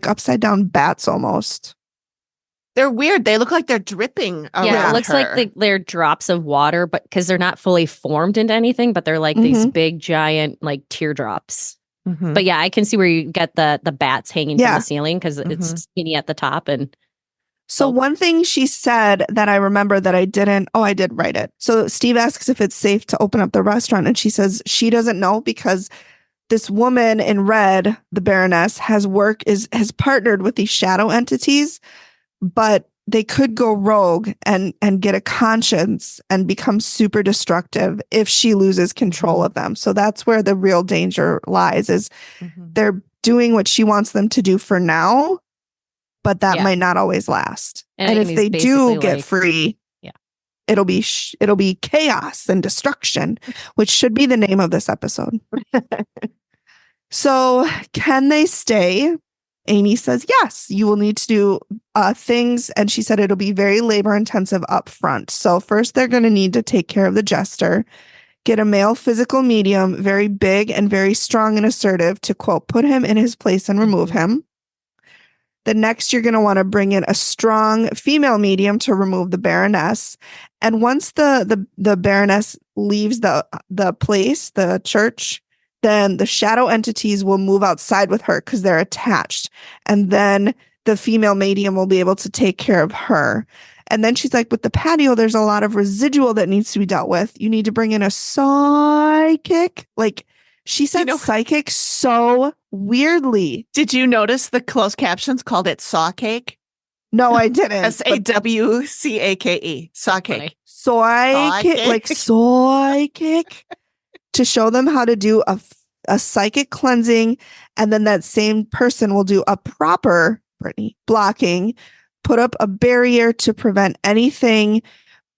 upside down bats almost. They're weird. They look like they're dripping around Yeah, it looks her. like they're drops of water, but because they're not fully formed into anything, but they're like these big, giant, like teardrops. But yeah, I can see where you get the bats hanging from the ceiling because it's skinny at the top. And so one thing she said that I remember that I did write it. So Steve asks if it's safe to open up the restaurant. And she says she doesn't know because this woman in red, the Baroness, has partnered with these shadow entities, but they could go rogue and get a conscience and become super destructive if she loses control of them. So that's where the real danger lies, is they're doing what she wants them to do for now, but that might not always last. And if they do get free, it'll be chaos and destruction, which should be the name of this episode. So can they stay? Amy says, yes, you will need to do things. And she said it'll be very labor intensive up front. So first they're going to need to take care of the jester, get a male physical medium, very big and very strong and assertive to, quote, put him in his place and remove him. The next, you're going to want to bring in a strong female medium to remove the Baroness. And once the Baroness leaves the place, the church, then the shadow entities will move outside with her because they're attached. And then the female medium will be able to take care of her. And then she's like, with the patio, there's a lot of residual that needs to be dealt with. You need to bring in a psychic. Like, she said psychic so weirdly. Did you notice the closed captions called it saw cake? No, I didn't. SAWCAKE. Saw cake. Psychic, like psychic, to show them how to do a psychic cleansing. And then that same person will do a proper, Brittany, blocking, put up a barrier to prevent anything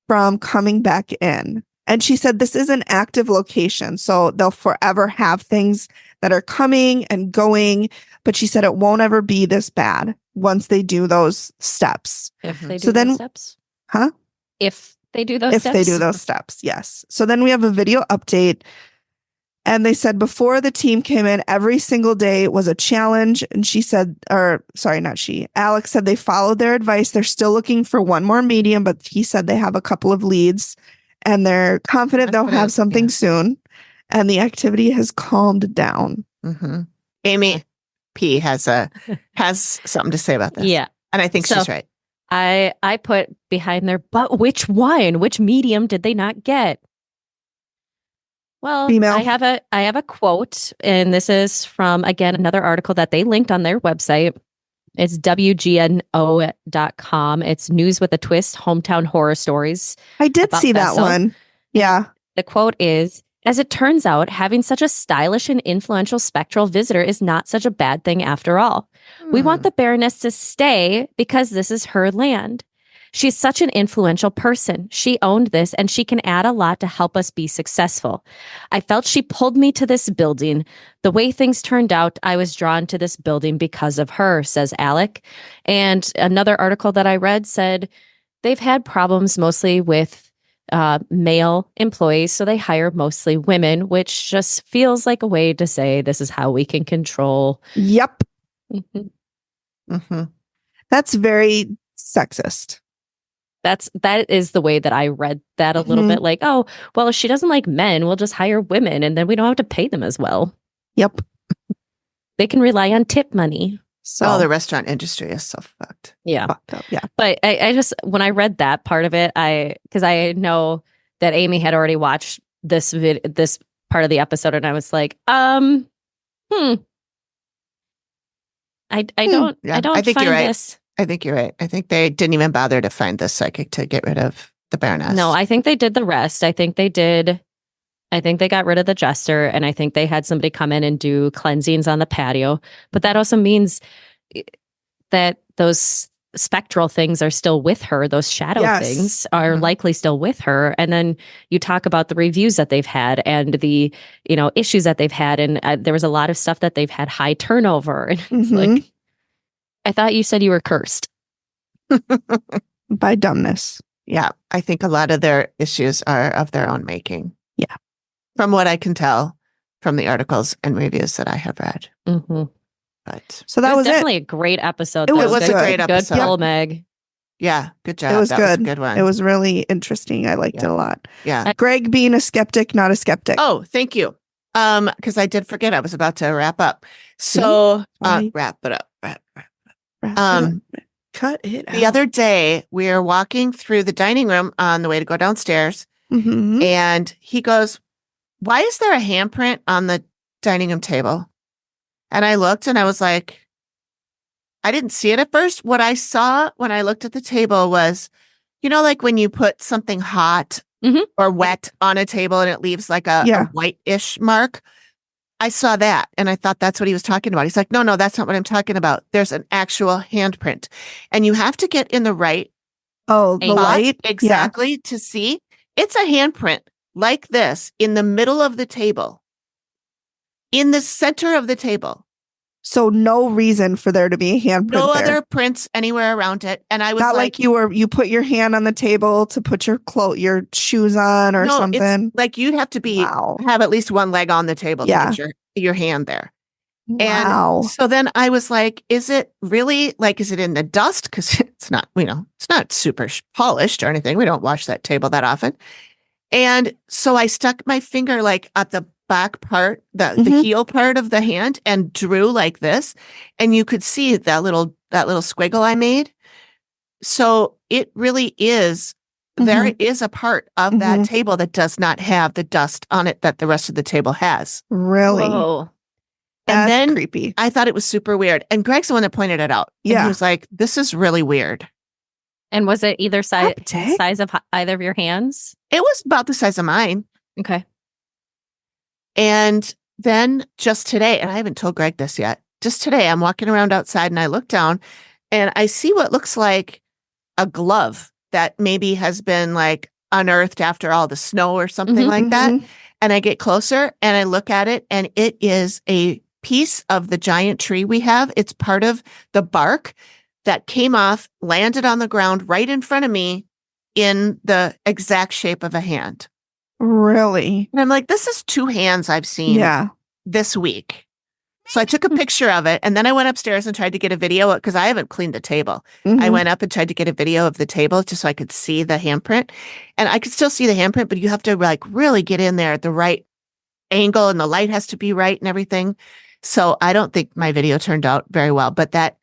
from coming back in. And she said this is an active location, so they'll forever have things that are coming and going. But she said it won't ever be this bad once they do those steps. If they do those steps? Huh? If they do those steps? If they do those steps, yes. So then we have a video update. And they said before the team came in, every single day was a challenge. And she said, Alex said they followed their advice. They're still looking for one more medium, but he said they have a couple of leads and they're confident they'll have something soon. And the activity has calmed down. Amy P has something to say about this. Yeah. And I think she's right. I put behind there, but which one? Which medium did they not get? Well, female. I have a quote, and this is from, again, another article that they linked on their website. It's WGNO.com. It's News with a Twist, Hometown Horror Stories. I did see that one. Yeah. The quote is, as it turns out, having such a stylish and influential spectral visitor is not such a bad thing after all. We want the Baroness to stay because this is her land. She's such an influential person. She owned this and she can add a lot to help us be successful. I felt she pulled me to this building. The way things turned out, I was drawn to this building because of her, says Alec. And another article that I read said they've had problems mostly with male employees, so they hire mostly women, which just feels like a way to say this is how we can control. Yep. Mhm. Mm-hmm. That's very sexist. That is the way that I read that a little Mhm. bit. Like, oh, well, if she doesn't like men, we'll just hire women, and then we don't have to pay them as well. Yep. They can rely on tip money. So Oh, the restaurant industry is so fucked. yeah. Fucked up. Yeah. But I just, when I read that part of it, because I know that Amy had already watched this part of the episode, and I was like, I don't Yeah, I don't I think find you're right. this. I think you're right. I think they didn't even bother to find the psychic to get rid of the Baroness. No, I think they did the rest. I think they got rid of the jester, and I think they had somebody come in and do cleansings on the patio. But that also means that those spectral things are still with her. Those shadow Yes. things are Mhm. likely still with her. And then you talk about the reviews that they've had and the, issues that they've had. And there was a lot of stuff that they've had high turnover. And it's Mhm. like, I thought you said you were cursed. By dumbness. Yeah, I think a lot of their issues are of their own making. Yeah. From what I can tell from the articles and reviews that I have read. Mm-hmm. But So that it was was definitely it. a great episode. It though. was a great Good episode. pull, Meg. yeah, good job. It was that good. was a good one. It was really interesting. I liked Yeah. it a lot. yeah. Greg being a skeptic, not a skeptic. Oh, thank you. Because I did forget I was about to wrap up. So Right. wrap it up. Wrap it Um, up. Cut it out. The other day we were walking through the dining room on the way to go downstairs, Mhm. and he goes, "Why is there a handprint on the dining room table?" And I looked and I was like, I didn't see it at first. What I saw when I looked at the table was, like when you put something hot Mhm. or wet on a table and it leaves like a Yeah. white-ish mark. I saw that and I thought that's what he was talking about. He's like, no, that's not what I'm talking about. There's an actual handprint and you have to get in the right Oh, the Spot? light? exactly to see. It's a handprint like this in the middle of the table, in the center of the table. So no reason for there to be a handprint No there. other prints anywhere around it. And I was Not like you put your hand on the table to put your your shoes on or no, something. it's like you'd have to Wow. have at least one leg on the table Yeah. to get your hand there. Wow. And so then I was like, is it really is it in the dust? Because it's not, it's not super polished or anything. We don't wash that table that often. And so I stuck my finger at the back part, the Mhm. heel part of the hand and drew like this. And you could see that little squiggle I made. So it really is, there is a part of that Mhm. table that does not have the dust on it that the rest of the table has. Really? Whoa. And That's then creepy. I thought it was super weird. And Greg's the one that pointed it out. And Yeah. he was like, this is really weird. And was it either Skeptic? size of either of your hands? It was about the size of mine. Okay. And then just today, and I haven't told Greg this yet, just today, I'm walking around outside and I look down and I see what looks like a glove that maybe has been unearthed after all the snow or something Mhm, like that. Mhm. And I get closer and I look at it and it is a piece of the giant tree we have. It's part of the bark that came off, landed on the ground right in front of me in the exact shape of a hand. Really? And I'm like, this is two hands I've seen Yeah. this week. So I took a picture of it and then I went upstairs and tried to get a video because I haven't cleaned the table. I Mhm. went up and tried to get a video of the table just so I could see the handprint. And I could still see the handprint, but you have to really get in there at the right angle and the light has to be right and everything. So I don't think my video turned out very well, but that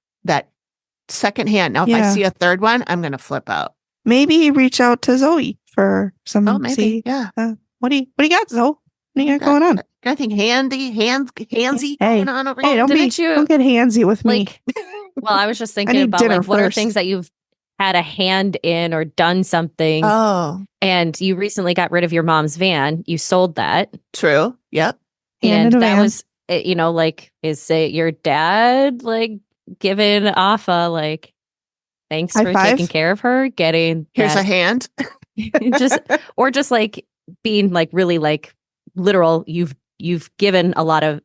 second hand. Now, if I Yeah. see a third one, I'm going to flip out. Maybe reach out to Zoe for some. Oh, maybe. See, Yeah. what do you got, Zoe? What do you got going on? Got anything handsy Hey. going on over Hey, here? Didn't you- don't get handsy with me. Well, I was just thinking need about dinner what are first. things that you've had a hand in or done something, Oh, and you recently got rid of your mom's van. You sold that, true. Yep. Hand and in a that van. was, is it your dad giving off a thanks High for five? taking care of her, getting Here's a that- hand. just or just being really literal. You've given a lot of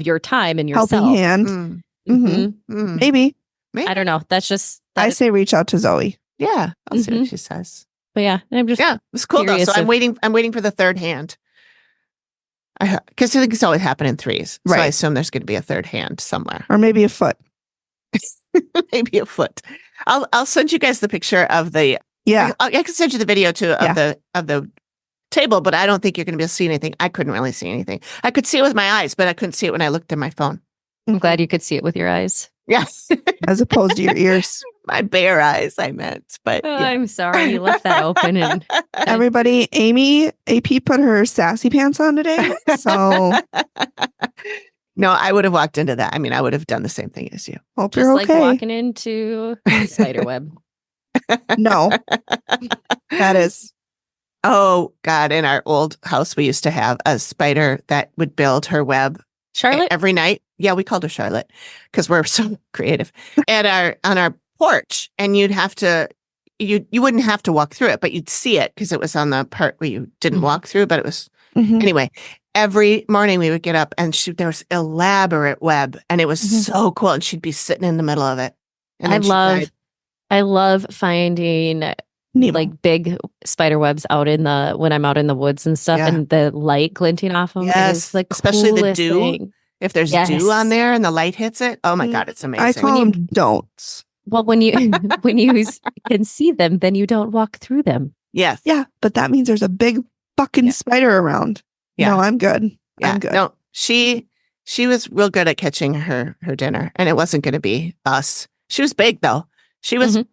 your time and yourself. Helping hand. Mm, Mhm. Maybe. maybe. I don't know. That's just I say reach out to Zoe. Yeah. I'll see Mhm. what she says. But yeah, I'm just Yeah, it was cool though. curious So I'm if- waiting for the third hand. Because I think it's always happened in threes. So I Right. assume there's going to be a third hand somewhere. Or maybe a foot. Maybe a foot. I'll send you guys the picture of the. Yeah. I can send you the video too of Yeah. the table, but I don't think you're going to be able to see anything. I couldn't really see anything. I could see it with my eyes, but I couldn't see it when I looked at my phone. I'm glad you could see it with your eyes. Yes, As opposed to your ears. my bare eyes. I meant, but Oh, yeah. I'm sorry you left that open. And Everybody, AP put her sassy pants on today. So No, I would have walked into that. I mean, I would have done the same thing as you. hope just you're like okay. walking into a spider web. No, that is. Oh God! In our old house, we used to have a spider that would build her web Charlotte? every night. Yeah, we called her Charlotte because we're so creative. On our porch, and you wouldn't have to walk through it, but you'd see it because it was on the part where you didn't Mhm. walk through. But it was Mhm. anyway. Every morning we would get up and there was elaborate web, and it was Mhm. so cool. And she'd be sitting in the middle of it. And then she'd hide. I love finding Nemo. like big spider webs when I'm out in the woods and stuff, Yeah. and the light glinting off them. Yes, Is the especially the coolest dew. thing. If there's Yes. dew on there and the light hits it, oh my Mm, God, it's I amazing. call them don'ts. Well, when you when you can see them, then you don't walk through them. Yes. Yeah, but that means there's a big fucking Yeah. spider around. Yeah. No, I'm good. Yeah. I'm good. No, she was real good at catching her dinner, and it wasn't going to be us. She was big though. She was Mhm.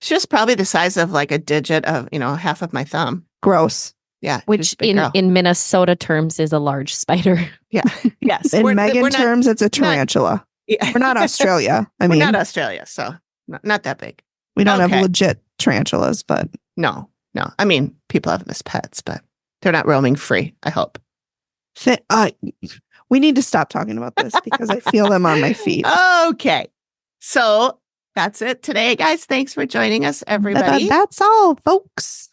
she was probably the size of like a digit of half of my thumb. Gross. Yeah, she was Which a big girl. in Minnesota terms is a large spider. Yeah. Yes. In We're Megan not- terms, it's a tarantula. yeah. We're not Australia. I We're mean, not Australia, so not that big. we don't okay. have legit tarantulas, but No. I mean, people have them as pets, but they're not roaming free. I hope. we need to stop talking about this because I feel them on my feet. Okay. So that's it today, guys. Thanks for joining us, everybody. That's all, folks.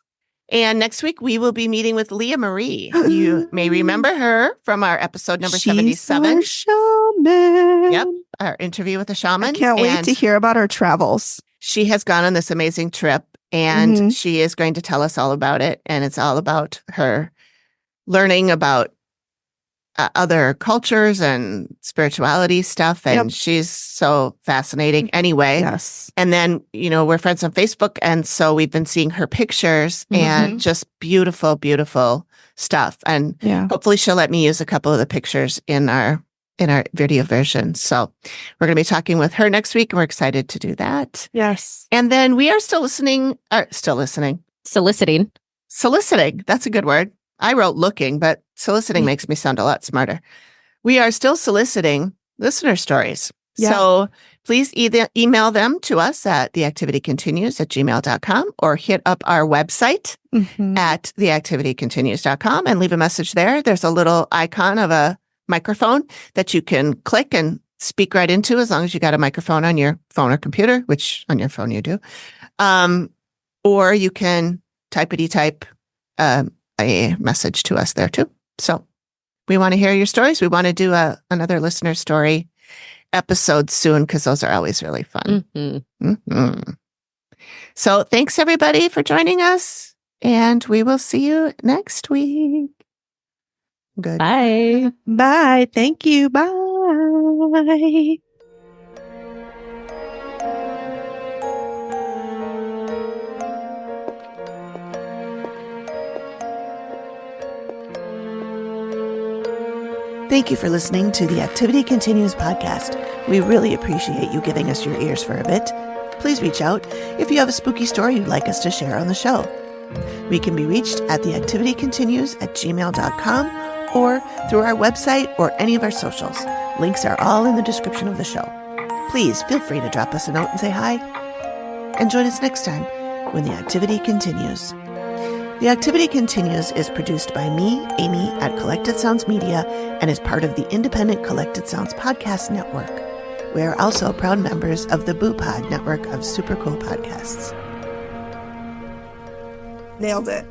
And next week, we will be meeting with Leah Marie. You may remember her from our episode number She's 77. our shaman. Yep. Our interview with a shaman. I can't wait And to hear about our travels. she has gone on this amazing trip, and Mhm. she is going to tell us all about it. And it's all about her learning about other cultures and spirituality stuff. And Yep. she's so fascinating anyway. Yes. And then, we're friends on Facebook. And so we've been seeing her pictures and just beautiful, beautiful stuff. And Yeah. hopefully she'll let me use a couple of the pictures in our video version. So we're going to be talking with her next week. We're excited to do that. Yes. And then we are soliciting. Soliciting. That's a good word. I wrote looking, but soliciting makes me sound a lot smarter. We are still soliciting listener stories. Yeah. So please either email them to us at theactivitycontinues@gmail.com or hit up our website Mhm. at theactivitycontinues.com and leave a message there. There's a little icon of a microphone that you can click and speak right into as long as you got a microphone on your phone or computer, which on your phone you do. Or you can type a message to us there too. So we want to hear your stories. We want to do another listener story episode soon because those are always really fun. Mhm. So thanks everybody for joining us, and we will see you next week. Good. Bye. Bye. Thank you. Bye. Thank you for listening to the Activity Continues podcast. We really appreciate you giving us your ears for a bit. Please reach out if you have a spooky story you'd like us to share on the show. We can be reached at theactivitycontinues@gmail.com or through our website or any of our socials. Links are all in the description of the show. Please feel free to drop us a note and say hi. And join us next time when the activity continues. The Activity Continues is produced by me, Amy, at Collected Sounds Media and is part of the independent Collected Sounds podcast network. We are also proud members of the Boo Pod network of super cool podcasts. Nailed it.